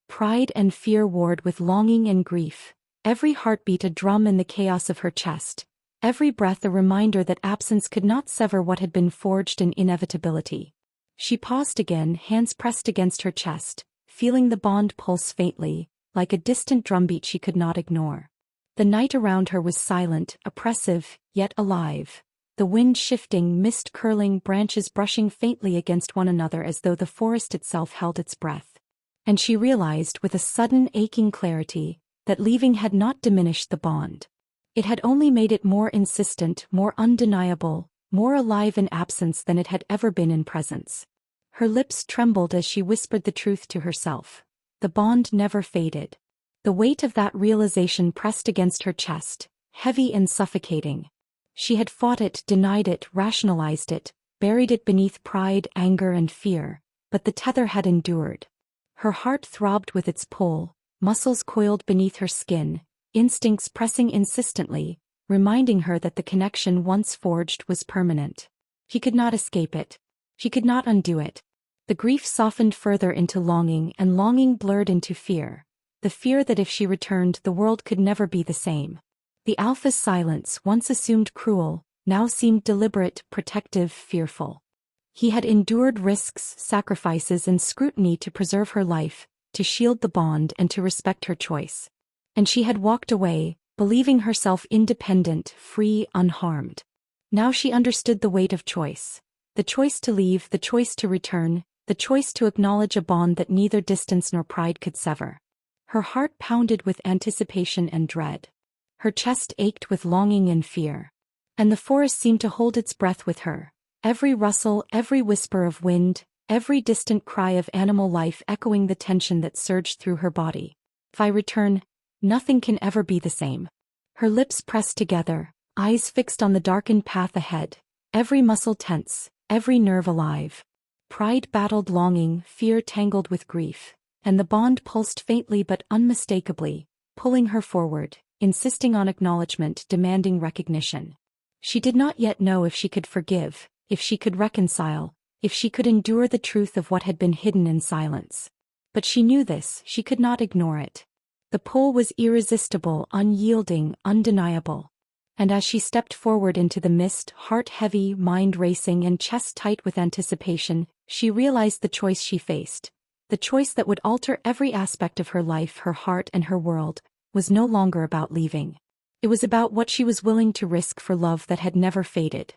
Pride and fear warred with longing and grief, every heartbeat a drum in the chaos of her chest, every breath a reminder that absence could not sever what had been forged in inevitability. She paused again, hands pressed against her chest, feeling the bond pulse faintly, like a distant drumbeat she could not ignore. The night around her was silent, oppressive, yet alive. The wind shifting, mist curling, branches brushing faintly against one another as though the forest itself held its breath. And she realized with a sudden aching clarity that leaving had not diminished the bond. It had only made it more insistent, more undeniable, more alive in absence than it had ever been in presence. Her lips trembled as she whispered the truth to herself. The bond never faded. The weight of that realization pressed against her chest, heavy and suffocating. She had fought it, denied it, rationalized it, buried it beneath pride, anger, and fear, but the tether had endured. Her heart throbbed with its pull, muscles coiled beneath her skin, instincts pressing insistently, reminding her that the connection once forged was permanent. She could not escape it. She could not undo it. The grief softened further into longing, and longing blurred into fear. The fear that if she returned, the world could never be the same. The Alpha's silence, once assumed cruel, now seemed deliberate, protective, fearful. He had endured risks, sacrifices, and scrutiny to preserve her life, to shield the bond and to respect her choice. And she had walked away, believing herself independent, free, unharmed. Now she understood the weight of choice. The choice to leave, the choice to return, the choice to acknowledge a bond that neither distance nor pride could sever. Her heart pounded with anticipation and dread. Her chest ached with longing and fear. And the forest seemed to hold its breath with her. Every rustle, every whisper of wind, every distant cry of animal life echoing the tension that surged through her body. If I return, nothing can ever be the same. Her lips pressed together, eyes fixed on the darkened path ahead, every muscle tense, every nerve alive. Pride battled longing, fear tangled with grief, and the bond pulsed faintly but unmistakably, pulling her forward, insisting on acknowledgement, demanding recognition. She did not yet know if she could forgive, if she could reconcile, if she could endure the truth of what had been hidden in silence. But she knew this, she could not ignore it. The pull was irresistible, unyielding, undeniable. And as she stepped forward into the mist, heart heavy, mind racing, and chest tight with anticipation, she realized the choice she faced. The choice that would alter every aspect of her life, her heart, and her world, was no longer about leaving. It was about what she was willing to risk for love that had never faded.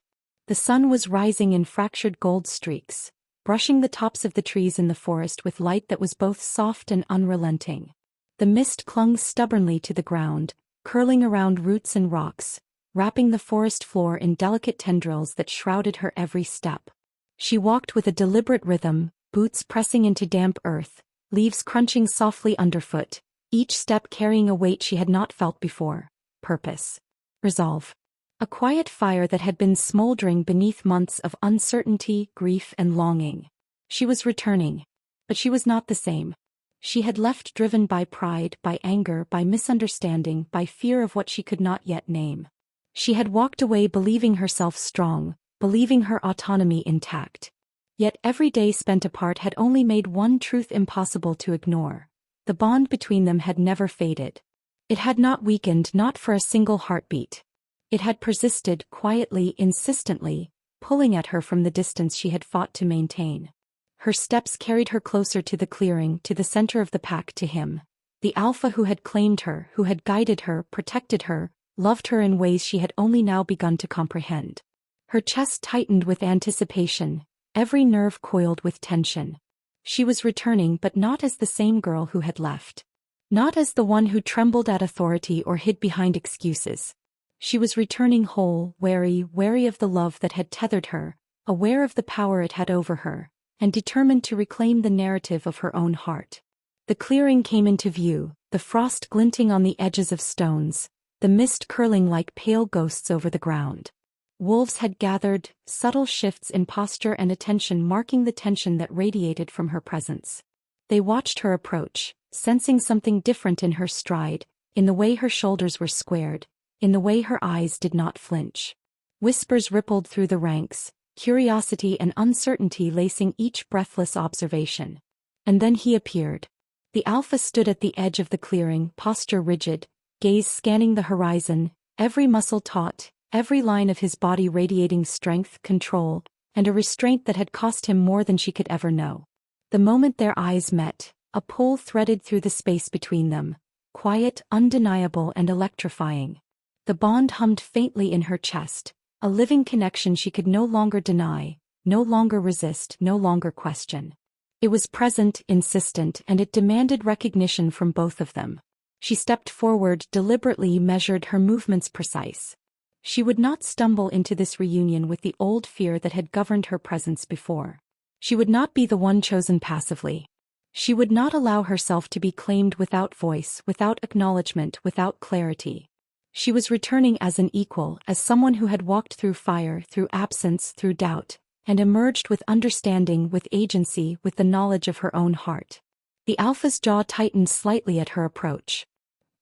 The sun was rising in fractured gold streaks, brushing the tops of the trees in the forest with light that was both soft and unrelenting. The mist clung stubbornly to the ground, curling around roots and rocks, wrapping the forest floor in delicate tendrils that shrouded her every step. She walked with a deliberate rhythm, boots pressing into damp earth, leaves crunching softly underfoot, each step carrying a weight she had not felt before. Purpose. Resolve. A quiet fire that had been smoldering beneath months of uncertainty, grief, and longing. She was returning. But she was not the same. She had left driven by pride, by anger, by misunderstanding, by fear of what she could not yet name. She had walked away believing herself strong, believing her autonomy intact. Yet every day spent apart had only made one truth impossible to ignore. The bond between them had never faded. It had not weakened, not for a single heartbeat. It had persisted, quietly, insistently, pulling at her from the distance she had fought to maintain. Her steps carried her closer to the clearing, to the center of the pack, to him. The Alpha who had claimed her, who had guided her, protected her, loved her in ways she had only now begun to comprehend. Her chest tightened with anticipation, every nerve coiled with tension. She was returning, but not as the same girl who had left. Not as the one who trembled at authority or hid behind excuses. She was returning whole, wary of the love that had tethered her, aware of the power it had over her, and determined to reclaim the narrative of her own heart. The clearing came into view, the frost glinting on the edges of stones, the mist curling like pale ghosts over the ground. Wolves had gathered, subtle shifts in posture and attention marking the tension that radiated from her presence. They watched her approach, sensing something different in her stride, in the way her shoulders were squared, in the way her eyes did not flinch. Whispers rippled through the ranks, curiosity and uncertainty lacing each breathless observation. And then he appeared. The Alpha stood at the edge of the clearing, posture rigid, gaze scanning the horizon, every muscle taut, every line of his body radiating strength, control, and a restraint that had cost him more than she could ever know. The moment their eyes met, a pull threaded through the space between them, quiet, undeniable, and electrifying. The bond hummed faintly in her chest, a living connection she could no longer deny, no longer resist, no longer question. It was present, insistent, and it demanded recognition from both of them. She stepped forward, deliberately measured, her movements precise. She would not stumble into this reunion with the old fear that had governed her presence before. She would not be the one chosen passively. She would not allow herself to be claimed without voice, without acknowledgement, without clarity. She was returning as an equal, as someone who had walked through fire, through absence, through doubt, and emerged with understanding, with agency, with the knowledge of her own heart. The Alpha's jaw tightened slightly at her approach.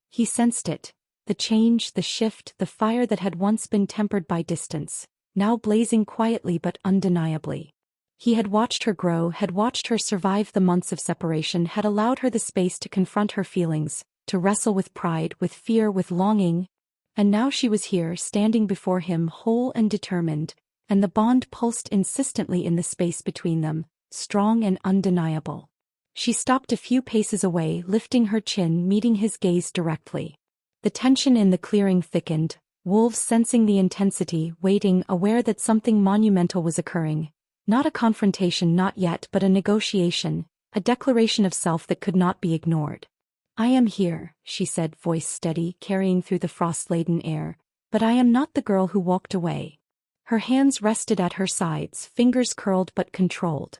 He sensed it, the change, the shift, the fire that had once been tempered by distance, now blazing quietly but undeniably. He had watched her grow, had watched her survive the months of separation, had allowed her the space to confront her feelings, to wrestle with pride, with fear, with longing. And now she was here, standing before him, whole and determined, and the bond pulsed insistently in the space between them, strong and undeniable. She stopped a few paces away, lifting her chin, meeting his gaze directly. The tension in the clearing thickened, wolves sensing the intensity, waiting, aware that something monumental was occurring. Not a confrontation, not yet, but a negotiation, a declaration of self that could not be ignored. "I am here," she said, voice steady, carrying through the frost-laden air, "but I am not the girl who walked away." Her hands rested at her sides, fingers curled but controlled.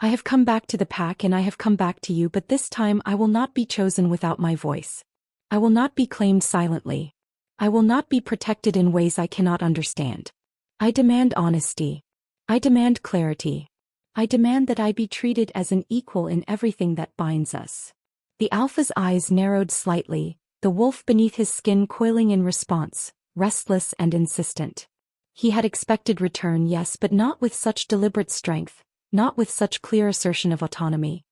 "I have come back to the pack and I have come back to you, but this time I will not be chosen without my voice. I will not be claimed silently. I will not be protected in ways I cannot understand. I demand honesty. I demand clarity. I demand that I be treated as an equal in everything that binds us." The Alpha's eyes narrowed slightly, the wolf beneath his skin coiling in response, restless and insistent. He had expected return, yes, but not with such deliberate strength, not with such clear assertion of autonomy.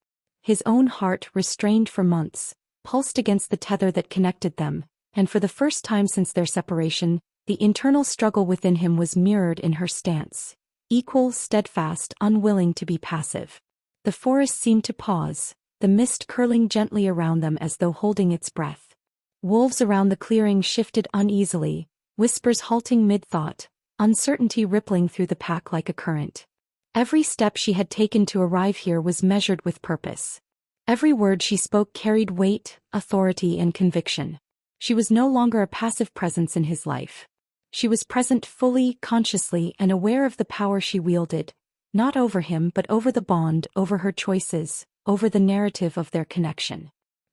His own heart, restrained for months, pulsed against the tether that connected them, and for the first time since their separation, the internal struggle within him was mirrored in her stance. Equal, steadfast, unwilling to be passive. The forest seemed to pause, the mist curling gently around them as though holding its breath. Wolves around the clearing shifted uneasily, whispers halting mid-thought, uncertainty rippling through the pack like a current. Every step she had taken to arrive here was measured with purpose. Every word she spoke carried weight, authority, and conviction. She was no longer a passive presence in his life. She was present fully, consciously, and aware of the power she wielded, not over him but over the bond, over her choices, over the narrative of their connection.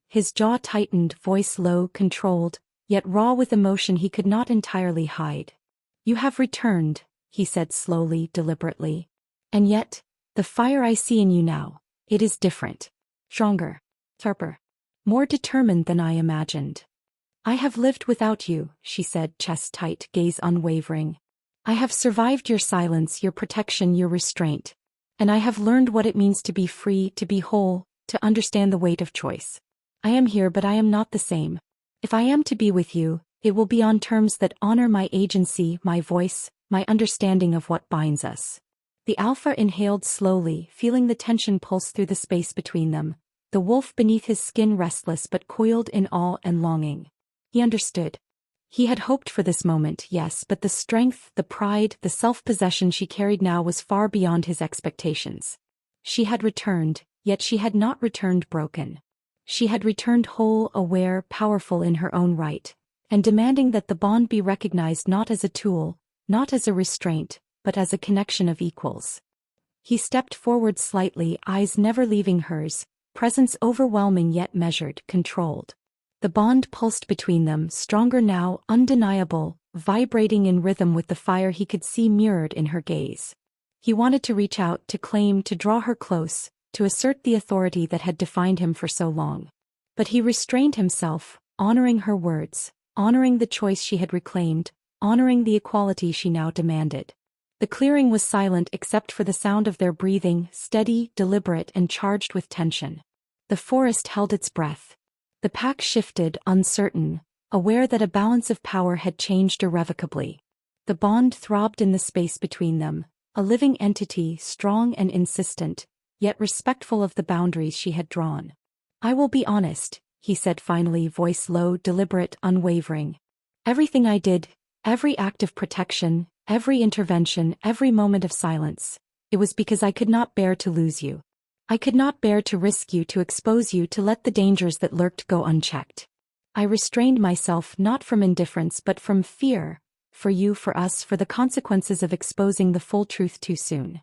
His jaw tightened, voice low, controlled, yet raw with emotion he could not entirely hide. "You have returned," he said slowly, deliberately. "And yet, the fire I see in you now, it is different. Stronger, sharper, more determined than I imagined. I have lived without you," she said, chest tight, gaze unwavering. "I have survived your silence, your protection, your restraint. And I have learned what it means to be free, to be whole, to understand the weight of choice. I am here, but I am not the same. If I am to be with you, it will be on terms that honor my agency, my voice, my understanding of what binds us." The Alpha inhaled slowly, feeling the tension pulse through the space between them, the wolf beneath his skin restless but coiled in awe and longing. He understood. He had hoped for this moment, yes, but the strength, the pride, the self-possession she carried now was far beyond his expectations. She had returned, yet she had not returned broken. She had returned whole, aware, powerful in her own right, and demanding that the bond be recognized not as a tool, not as a restraint, but as a connection of equals. He stepped forward slightly, eyes never leaving hers, presence overwhelming yet measured, controlled. The bond pulsed between them, stronger now, undeniable, vibrating in rhythm with the fire he could see mirrored in her gaze. He wanted to reach out, to claim, to draw her close, to assert the authority that had defined him for so long. But he restrained himself, honoring her words, honoring the choice she had reclaimed, honoring the equality she now demanded. The clearing was silent except for the sound of their breathing, steady, deliberate, and charged with tension. The forest held its breath. The pack shifted, uncertain, aware that a balance of power had changed irrevocably. The bond throbbed in the space between them, a living entity, strong and insistent, yet respectful of the boundaries she had drawn. "I will be honest," he said finally, voice low, deliberate, unwavering. "Everything I did, every act of protection, every intervention, every moment of silence, it was because I could not bear to lose you. I could not bear to risk you, to expose you, to let the dangers that lurked go unchecked. I restrained myself not from indifference but from fear, for you, for us, for the consequences of exposing the full truth too soon."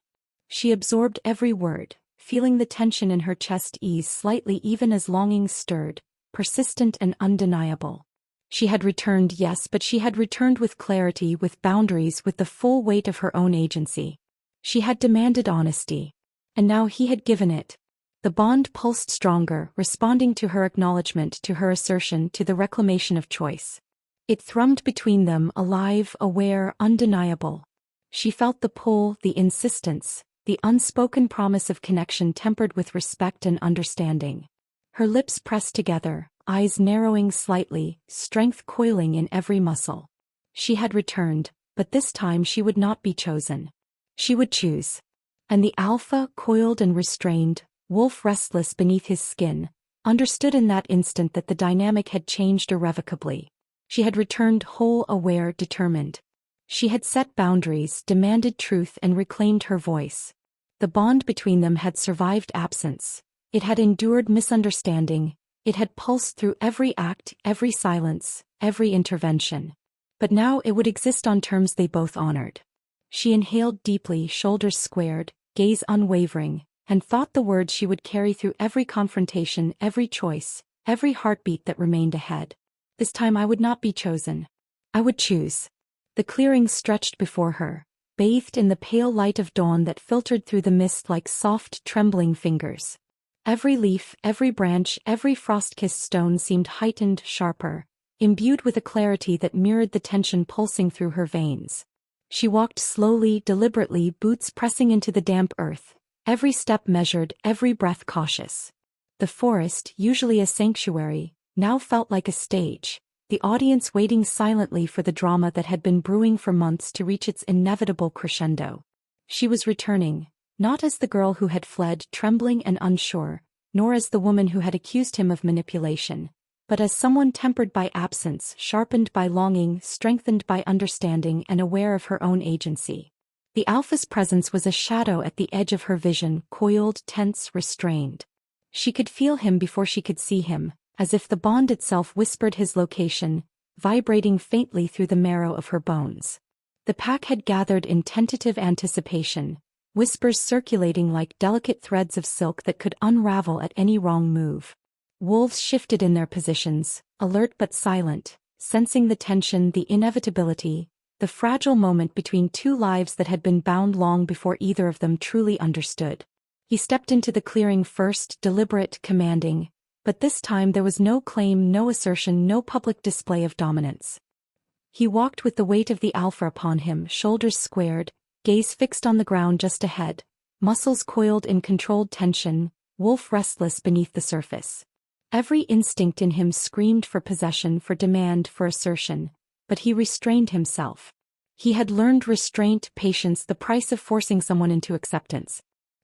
She absorbed every word, feeling the tension in her chest ease slightly even as longings stirred, persistent and undeniable. She had returned, yes, but she had returned with clarity, with boundaries, with the full weight of her own agency. She had demanded honesty. And now he had given it. The bond pulsed stronger, responding to her acknowledgement, to her assertion, to the reclamation of choice. It thrummed between them, alive, aware, undeniable. She felt the pull, the insistence, the unspoken promise of connection tempered with respect and understanding. Her lips pressed together, eyes narrowing slightly, strength coiling in every muscle. She had returned, but this time she would not be chosen. She would choose. And the alpha, coiled and restrained, wolf restless beneath his skin, understood in that instant that the dynamic had changed irrevocably. She had returned whole, aware, determined. She had set boundaries, demanded truth, and reclaimed her voice. The bond between them had survived absence. It had endured misunderstanding. It had pulsed through every act, every silence, every intervention. But now it would exist on terms they both honored. She inhaled deeply, shoulders squared, gaze unwavering, and thought the words she would carry through every confrontation, every choice, every heartbeat that remained ahead. "This time I would not be chosen. I would choose." The clearing stretched before her, bathed in the pale light of dawn that filtered through the mist like soft, trembling fingers. Every leaf, every branch, every frost-kissed stone seemed heightened, sharper, imbued with a clarity that mirrored the tension pulsing through her veins. She walked slowly, deliberately, boots pressing into the damp earth, every step measured, every breath cautious. The forest, usually a sanctuary, now felt like a stage, the audience waiting silently for the drama that had been brewing for months to reach its inevitable crescendo. She was returning, not as the girl who had fled, trembling and unsure, nor as the woman who had accused him of manipulation, but as someone tempered by absence, sharpened by longing, strengthened by understanding, and aware of her own agency. The alpha's presence was a shadow at the edge of her vision, coiled, tense, restrained. She could feel him before she could see him, as if the bond itself whispered his location, vibrating faintly through the marrow of her bones. The pack had gathered in tentative anticipation, whispers circulating like delicate threads of silk that could unravel at any wrong move. Wolves shifted in their positions, alert but silent, sensing the tension, the inevitability, the fragile moment between two lives that had been bound long before either of them truly understood. He stepped into the clearing first, deliberate, commanding, but this time there was no claim, no assertion, no public display of dominance. He walked with the weight of the alpha upon him, shoulders squared, gaze fixed on the ground just ahead, muscles coiled in controlled tension, wolf restless beneath the surface. Every instinct in him screamed for possession, for demand, for assertion, but he restrained himself. He had learned restraint, patience, the price of forcing someone into acceptance.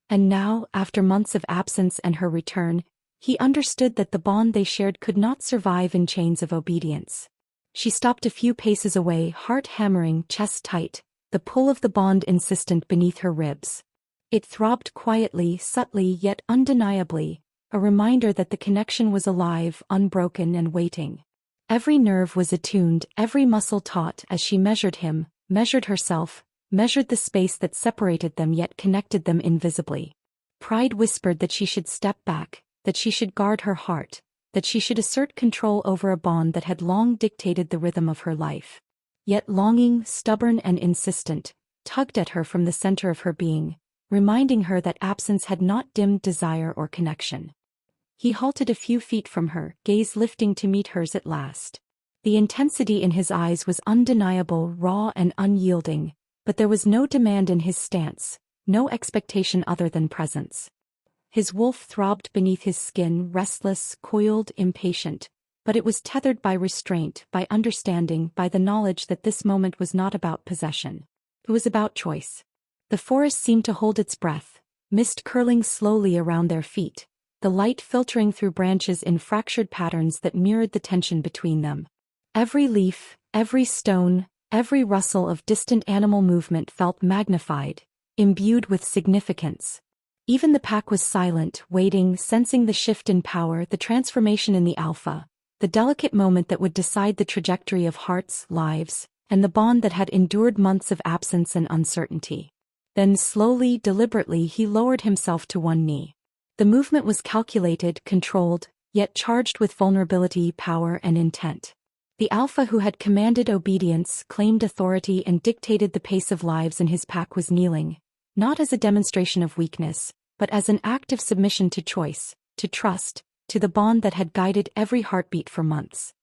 And now, after months of absence and her return, he understood that the bond they shared could not survive in chains of obedience. She stopped a few paces away, heart hammering, chest tight, the pull of the bond insistent beneath her ribs. It throbbed quietly, subtly, yet undeniably, a reminder that the connection was alive, unbroken, and waiting. Every nerve was attuned, every muscle taut as she measured him, measured herself, measured the space that separated them yet connected them invisibly. Pride whispered that she should step back, that she should guard her heart, that she should assert control over a bond that had long dictated the rhythm of her life. Yet longing, stubborn and insistent, tugged at her from the center of her being, reminding her that absence had not dimmed desire or connection. He halted a few feet from her, gaze lifting to meet hers at last. The intensity in his eyes was undeniable, raw and unyielding, but there was no demand in his stance, no expectation other than presence. His wolf throbbed beneath his skin, restless, coiled, impatient, but it was tethered by restraint, by understanding, by the knowledge that this moment was not about possession. It was about choice. The forest seemed to hold its breath, mist curling slowly around their feet, the light filtering through branches in fractured patterns that mirrored the tension between them. Every leaf, every stone, every rustle of distant animal movement felt magnified, imbued with significance. Even the pack was silent, waiting, sensing the shift in power, the transformation in the alpha, the delicate moment that would decide the trajectory of hearts, lives, and the bond that had endured months of absence and uncertainty. Then slowly, deliberately he lowered himself to one knee. The movement was calculated, controlled, yet charged with vulnerability, power, and intent. The alpha who had commanded obedience, claimed authority, and dictated the pace of lives in his pack was kneeling, not as a demonstration of weakness, but as an act of submission to choice, to trust, to the bond that had guided every heartbeat for months.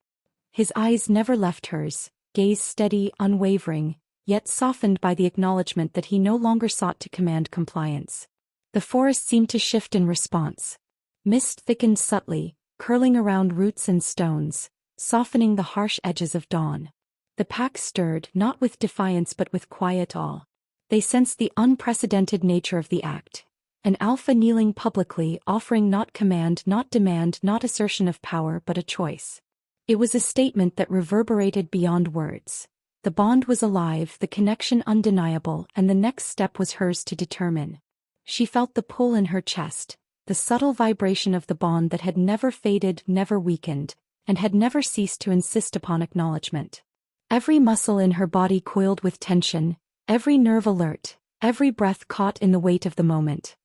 His eyes never left hers, gaze steady, unwavering, yet softened by the acknowledgement that he no longer sought to command compliance. The forest seemed to shift in response. Mist thickened subtly, curling around roots and stones, softening the harsh edges of dawn. The pack stirred, not with defiance but with quiet awe. They sensed the unprecedented nature of the act. An alpha kneeling publicly, offering not command, not demand, not assertion of power, but a choice. It was a statement that reverberated beyond words. The bond was alive, the connection undeniable, and the next step was hers to determine. She felt the pull in her chest, the subtle vibration of the bond that had never faded, never weakened, and had never ceased to insist upon acknowledgement. Every muscle in her body coiled with tension, every nerve alert, every breath caught in the weight of the moment.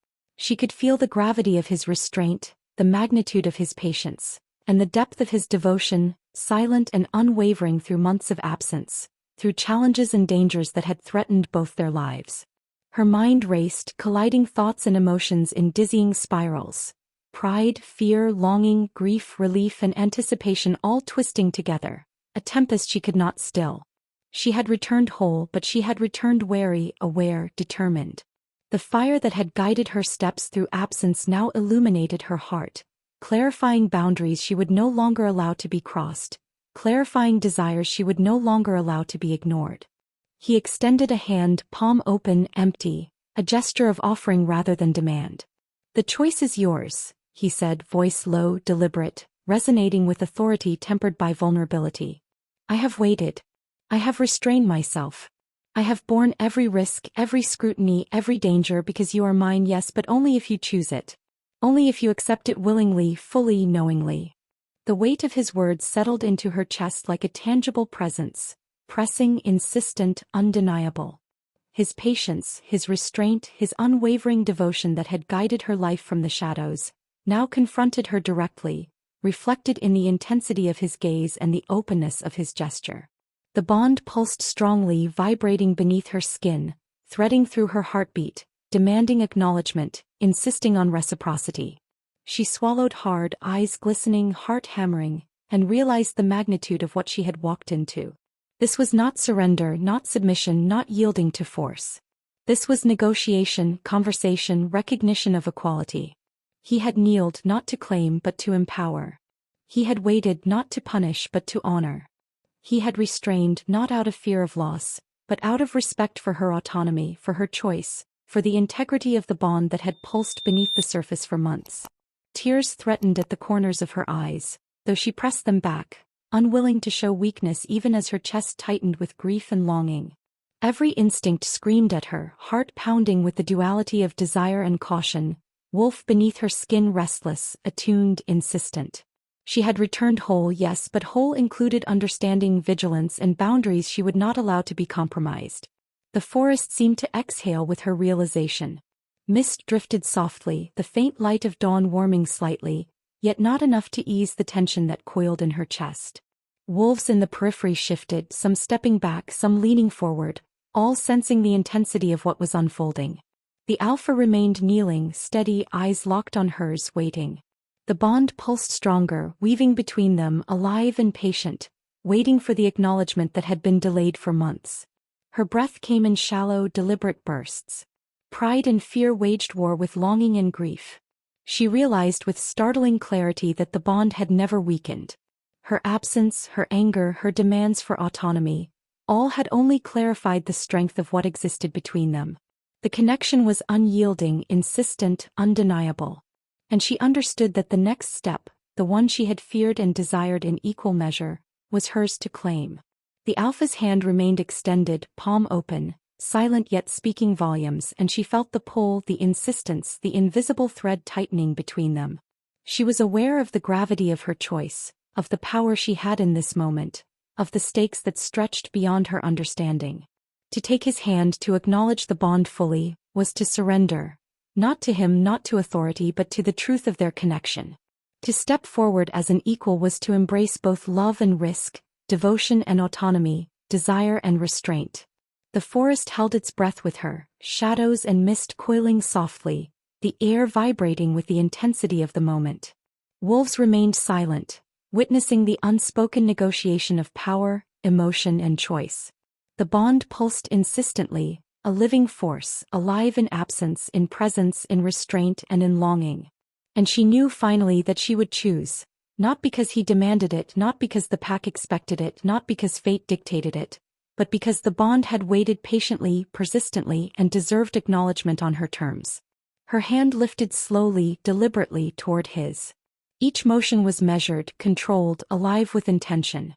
She could feel the gravity of his restraint, the magnitude of his patience, and the depth of his devotion, silent and unwavering through months of absence, through challenges and dangers that had threatened both their lives. Her mind raced, colliding thoughts and emotions in dizzying spirals. Pride, fear, longing, grief, relief, and anticipation all twisting together, a tempest she could not still. She had returned whole, but she had returned wary, aware, determined. The fire that had guided her steps through absence now illuminated her heart, clarifying boundaries she would no longer allow to be crossed, clarifying desires she would no longer allow to be ignored. He extended a hand, palm open, empty, a gesture of offering rather than demand. "The choice is yours," he said, voice low, deliberate, resonating with authority tempered by vulnerability. "I have waited. I have restrained myself. I have borne every risk, every scrutiny, every danger because you are mine, yes, but only if you choose it. Only if you accept it willingly, fully, knowingly." The weight of his words settled into her chest like a tangible presence, pressing, insistent, undeniable. His patience, his restraint, his unwavering devotion that had guided her life from the shadows, now confronted her directly, reflected in the intensity of his gaze and the openness of his gesture. The bond pulsed strongly, vibrating beneath her skin, threading through her heartbeat, demanding acknowledgement, insisting on reciprocity. She swallowed hard, eyes glistening, heart hammering, and realized the magnitude of what she had walked into. This was not surrender, not submission, not yielding to force. This was negotiation, conversation, recognition of equality. He had kneeled not to claim but to empower. He had waited not to punish but to honor. He had restrained not out of fear of loss, but out of respect for her autonomy, for her choice, for the integrity of the bond that had pulsed beneath the surface for months. Tears threatened at the corners of her eyes, though she pressed them back, unwilling to show weakness even as her chest tightened with grief and longing. Every instinct screamed at her, heart pounding with the duality of desire and caution, wolf beneath her skin restless, attuned, insistent. She had returned whole, yes, but whole included understanding, vigilance, and boundaries she would not allow to be compromised. The forest seemed to exhale with her realization. Mist drifted softly, the faint light of dawn warming slightly, yet not enough to ease the tension that coiled in her chest. Wolves in the periphery shifted, some stepping back, some leaning forward, all sensing the intensity of what was unfolding. The alpha remained kneeling, steady, eyes locked on hers, waiting. The bond pulsed stronger, weaving between them, alive and patient, waiting for the acknowledgement that had been delayed for months. Her breath came in shallow, deliberate bursts. Pride and fear waged war with longing and grief. She realized with startling clarity that the bond had never weakened. Her absence, her anger, her demands for autonomy, all had only clarified the strength of what existed between them. The connection was unyielding, insistent, undeniable. And she understood that the next step, the one she had feared and desired in equal measure, was hers to claim. The Alpha's hand remained extended, palm open, silent yet speaking volumes, and she felt the pull, the insistence, the invisible thread tightening between them. She was aware of the gravity of her choice, of the power she had in this moment, of the stakes that stretched beyond her understanding. To take his hand, to acknowledge the bond fully, was to surrender, not to him, not to authority, but to the truth of their connection. To step forward as an equal was to embrace both love and risk, devotion and autonomy, desire and restraint. The forest held its breath with her, shadows and mist coiling softly, the air vibrating with the intensity of the moment. Wolves remained silent, witnessing the unspoken negotiation of power, emotion and choice. The bond pulsed insistently, a living force, alive in absence, in presence, in restraint and in longing. And she knew finally that she would choose, not because he demanded it, not because the pack expected it, not because fate dictated it, but because the bond had waited patiently, persistently, and deserved acknowledgement on her terms. Her hand lifted slowly, deliberately toward his. Each motion was measured, controlled, alive with intention.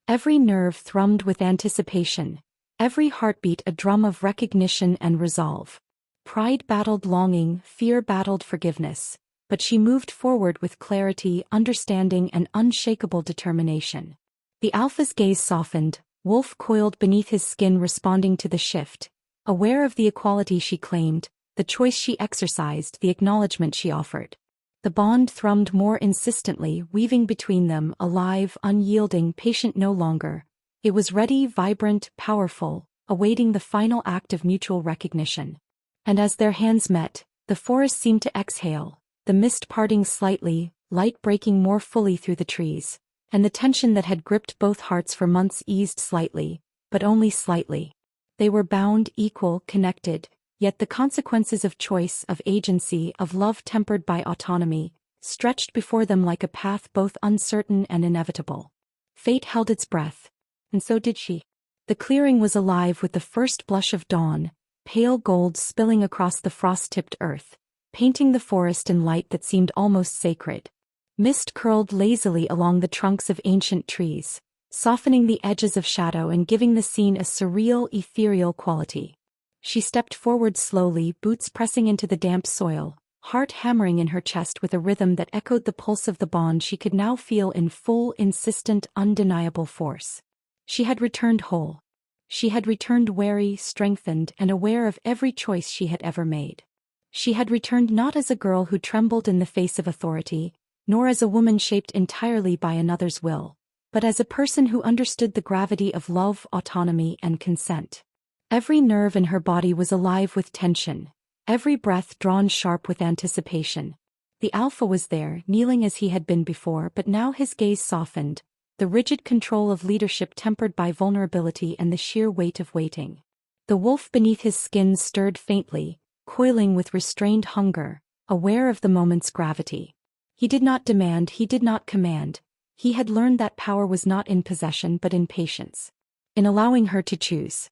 Every nerve thrummed with anticipation, every heartbeat a drum of recognition and resolve. Pride battled longing, fear battled forgiveness, but she moved forward with clarity, understanding, and unshakable determination. The Alpha's gaze softened, Wolf coiled beneath his skin responding to the shift, aware of the equality she claimed, the choice she exercised, the acknowledgement she offered. The bond thrummed more insistently, weaving between them, alive, unyielding, patient no longer. It was ready, vibrant, powerful, awaiting the final act of mutual recognition. And as their hands met, the forest seemed to exhale, the mist parting slightly, light breaking more fully through the trees, and the tension that had gripped both hearts for months eased slightly, but only slightly. They were bound, equal, connected, yet the consequences of choice, of agency, of love tempered by autonomy, stretched before them like a path both uncertain and inevitable. Fate held its breath, and so did she. The clearing was alive with the first blush of dawn, pale gold spilling across the frost-tipped earth, painting the forest in light that seemed almost sacred. Mist curled lazily along the trunks of ancient trees, softening the edges of shadow and giving the scene a surreal, ethereal quality. She stepped forward slowly, boots pressing into the damp soil, heart hammering in her chest with a rhythm that echoed the pulse of the bond she could now feel in full, insistent, undeniable force. She had returned whole. She had returned wary, strengthened, and aware of every choice she had ever made. She had returned not as a girl who trembled in the face of authority, nor as a woman shaped entirely by another's will, but as a person who understood the gravity of love, autonomy, and consent. Every nerve in her body was alive with tension, every breath drawn sharp with anticipation. The Alpha was there, kneeling as he had been before, but now his gaze softened, the rigid control of leadership tempered by vulnerability and the sheer weight of waiting. The wolf beneath his skin stirred faintly, coiling with restrained hunger, aware of the moment's gravity. He did not demand, he did not command. He had learned that power was not in possession but in patience. In allowing her to choose.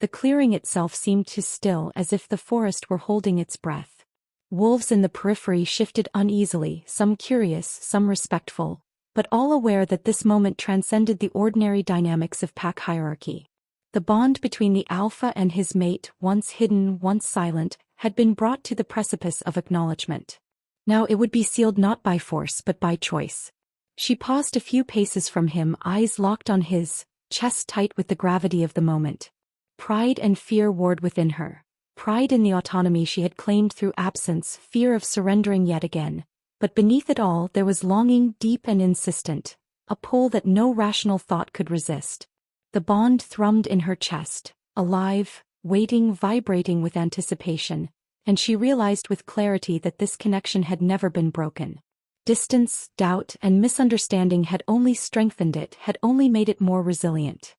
The clearing itself seemed to still, as if the forest were holding its breath. Wolves in the periphery shifted uneasily, some curious, some respectful, but all aware that this moment transcended the ordinary dynamics of pack hierarchy. The bond between the Alpha and his mate, once hidden, once silent, had been brought to the precipice of acknowledgement. Now it would be sealed not by force but by choice. She paused a few paces from him, eyes locked on his, chest tight with the gravity of the moment. Pride and fear warred within her. Pride in the autonomy she had claimed through absence, fear of surrendering yet again. But beneath it all there was longing deep and insistent, a pull that no rational thought could resist. The bond thrummed in her chest, alive, waiting, vibrating with anticipation, and she realized with clarity that this connection had never been broken. Distance, doubt, and misunderstanding had only strengthened it, had only made it more resilient.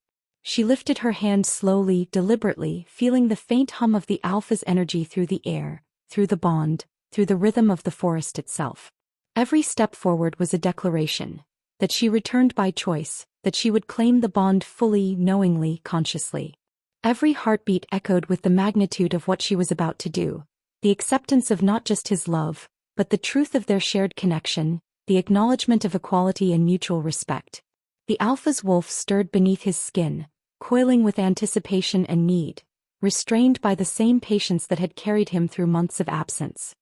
She lifted her hand slowly, deliberately, feeling the faint hum of the Alpha's energy through the air, through the bond, through the rhythm of the forest itself. Every step forward was a declaration. that she returned by choice, that she would claim the bond fully, knowingly, consciously. Every heartbeat echoed with the magnitude of what she was about to do, the acceptance of not just his love, but the truth of their shared connection, the acknowledgement of equality and mutual respect. The alpha's wolf stirred beneath his skin, coiling with anticipation and need, restrained by the same patience that had carried him through months of absence.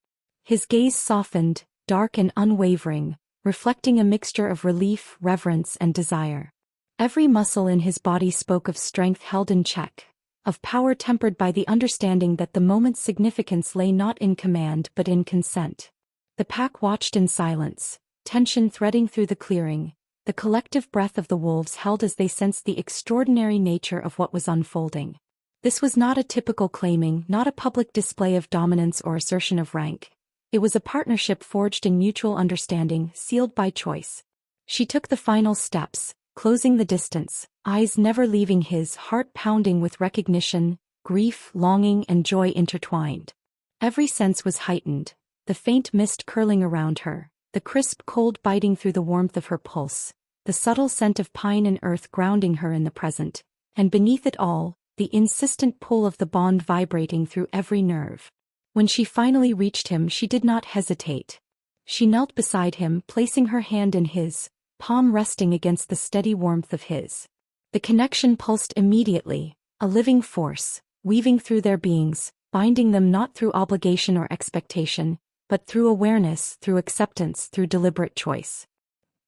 His gaze softened, dark and unwavering, reflecting a mixture of relief, reverence, and desire. Every muscle in his body spoke of strength held in check, of power tempered by the understanding that the moment's significance lay not in command but in consent. The pack watched in silence, tension threading through the clearing, the collective breath of the wolves held as they sensed the extraordinary nature of what was unfolding. This was not a typical claiming, not a public display of dominance or assertion of rank. It was a partnership forged in mutual understanding, sealed by choice. She took the final steps, closing the distance, eyes never leaving his, heart pounding with recognition, grief, longing, and joy intertwined. Every sense was heightened, the faint mist curling around her, the crisp cold biting through the warmth of her pulse, the subtle scent of pine and earth grounding her in the present, and beneath it all, the insistent pull of the bond vibrating through every nerve. When she finally reached him, she did not hesitate. She knelt beside him, placing her hand in his, palm resting against the steady warmth of his. The connection pulsed immediately, a living force, weaving through their beings, binding them not through obligation or expectation, but through awareness, through acceptance, through deliberate choice.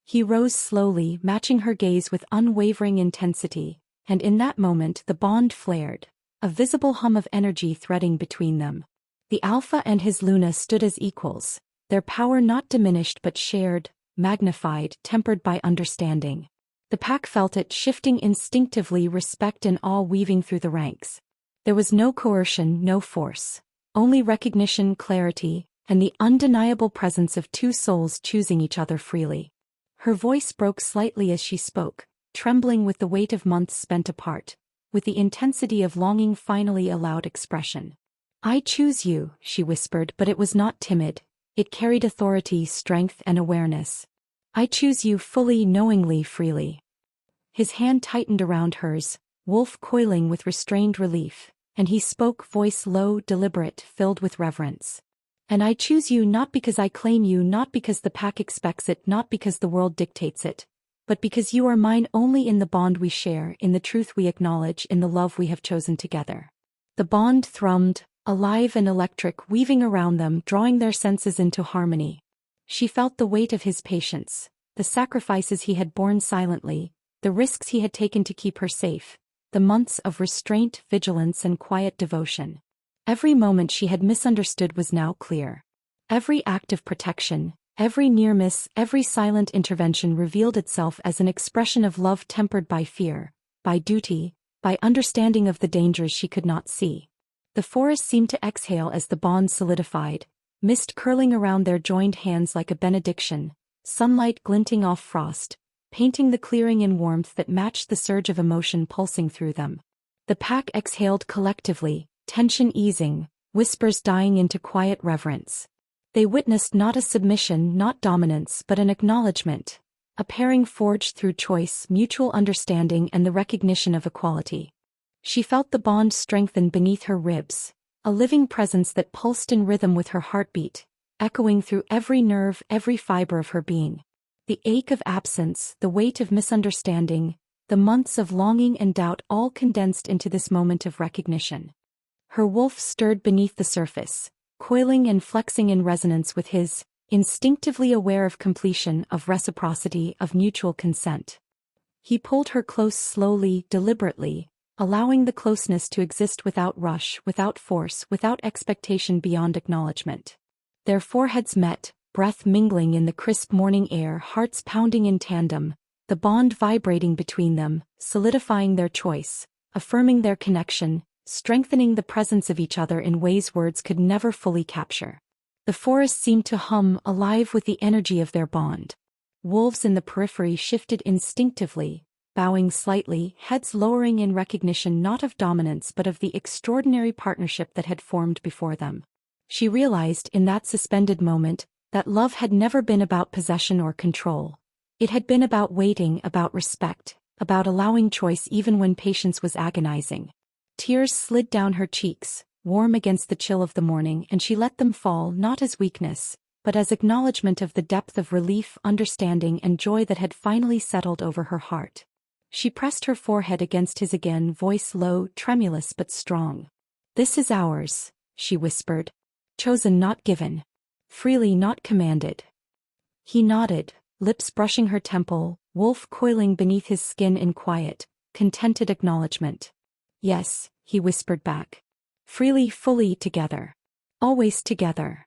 He rose slowly, matching her gaze with unwavering intensity, and in that moment the bond flared, a visible hum of energy threading between them. The Alpha and his Luna stood as equals, their power not diminished but shared, magnified, tempered by understanding. The pack felt it shifting instinctively, respect and awe weaving through the ranks. There was no coercion, no force, only recognition, clarity, and the undeniable presence of two souls choosing each other freely. Her voice broke slightly as she spoke, trembling with the weight of months spent apart, with the intensity of longing finally allowed expression. "I choose you," she whispered, but it was not timid. It carried authority, strength, and awareness. "I choose you fully, knowingly, freely." His hand tightened around hers, wolf coiling with restrained relief, and he spoke, voice low, deliberate, filled with reverence. "And I choose you not because I claim you, not because the pack expects it, not because the world dictates it, but because you are mine only in the bond we share, in the truth we acknowledge, in the love we have chosen together." The bond thrummed, alive and electric, weaving around them, drawing their senses into harmony. She felt the weight of his patience, the sacrifices he had borne silently, the risks he had taken to keep her safe, the months of restraint, vigilance, and quiet devotion. Every moment she had misunderstood was now clear. Every act of protection, every near miss, every silent intervention revealed itself as an expression of love tempered by fear, by duty, by understanding of the dangers she could not see. The forest seemed to exhale as the bond solidified, mist curling around their joined hands like a benediction, sunlight glinting off frost, painting the clearing in warmth that matched the surge of emotion pulsing through them. The pack exhaled collectively, tension easing, whispers dying into quiet reverence. They witnessed not a submission, not dominance, but an acknowledgement, a pairing forged through choice, mutual understanding, and the recognition of equality. She felt the bond strengthen beneath her ribs, a living presence that pulsed in rhythm with her heartbeat, echoing through every nerve, every fiber of her being. The ache of absence, the weight of misunderstanding, the months of longing and doubt all condensed into this moment of recognition. Her wolf stirred beneath the surface, coiling and flexing in resonance with his, instinctively aware of completion, of reciprocity, of mutual consent. He pulled her close slowly, deliberately, allowing the closeness to exist without rush, without force, without expectation beyond acknowledgement. Their foreheads met, breath mingling in the crisp morning air, hearts pounding in tandem, the bond vibrating between them, solidifying their choice, affirming their connection, strengthening the presence of each other in ways words could never fully capture. The forest seemed to hum, alive with the energy of their bond. Wolves in the periphery shifted instinctively, bowing slightly, heads lowering in recognition not of dominance but of the extraordinary partnership that had formed before them. She realized in that suspended moment that love had never been about possession or control, It had been about waiting, about respect, about allowing choice even when patience was agonizing. Tears slid down her cheeks, warm against the chill of the morning, and she let them fall not as weakness, but as acknowledgement of the depth of relief, understanding, and joy that had finally settled over her heart. She pressed her forehead against his again, voice low, tremulous but strong. "This is ours," she whispered. "Chosen, not given. Freely, not commanded." He nodded, lips brushing her temple, wolf coiling beneath his skin in quiet, contented acknowledgement. "Yes," he whispered back. "Freely, fully, together. Always together."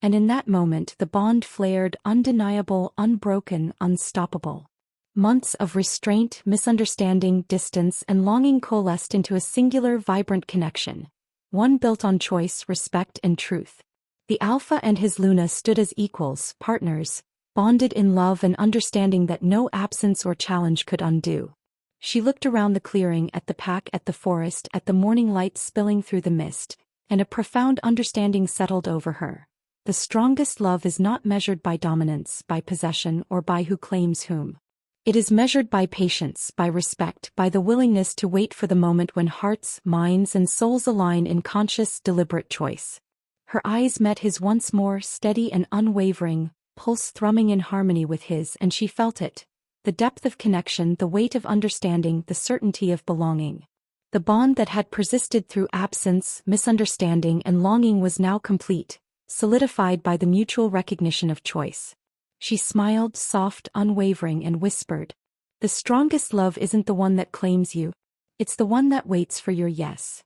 And in that moment the bond flared, undeniable, unbroken, unstoppable. Months of restraint, misunderstanding, distance, and longing coalesced into a singular, vibrant connection. One built on choice, respect, and truth. The Alpha and his Luna stood as equals, partners, bonded in love and understanding that no absence or challenge could undo. She looked around the clearing, at the pack, at the forest, at the morning light spilling through the mist, and a profound understanding settled over her. The strongest love is not measured by dominance, by possession, or by who claims whom. It is measured by patience, by respect, by the willingness to wait for the moment when hearts, minds, and souls align in conscious, deliberate choice. Her eyes met his once more, steady and unwavering, pulse thrumming in harmony with his, and she felt it. The depth of connection, the weight of understanding, the certainty of belonging. The bond that had persisted through absence, misunderstanding, and longing was now complete, solidified by the mutual recognition of choice. She smiled, soft, unwavering, and whispered, "The strongest love isn't the one that claims you. It's the one that waits for your yes."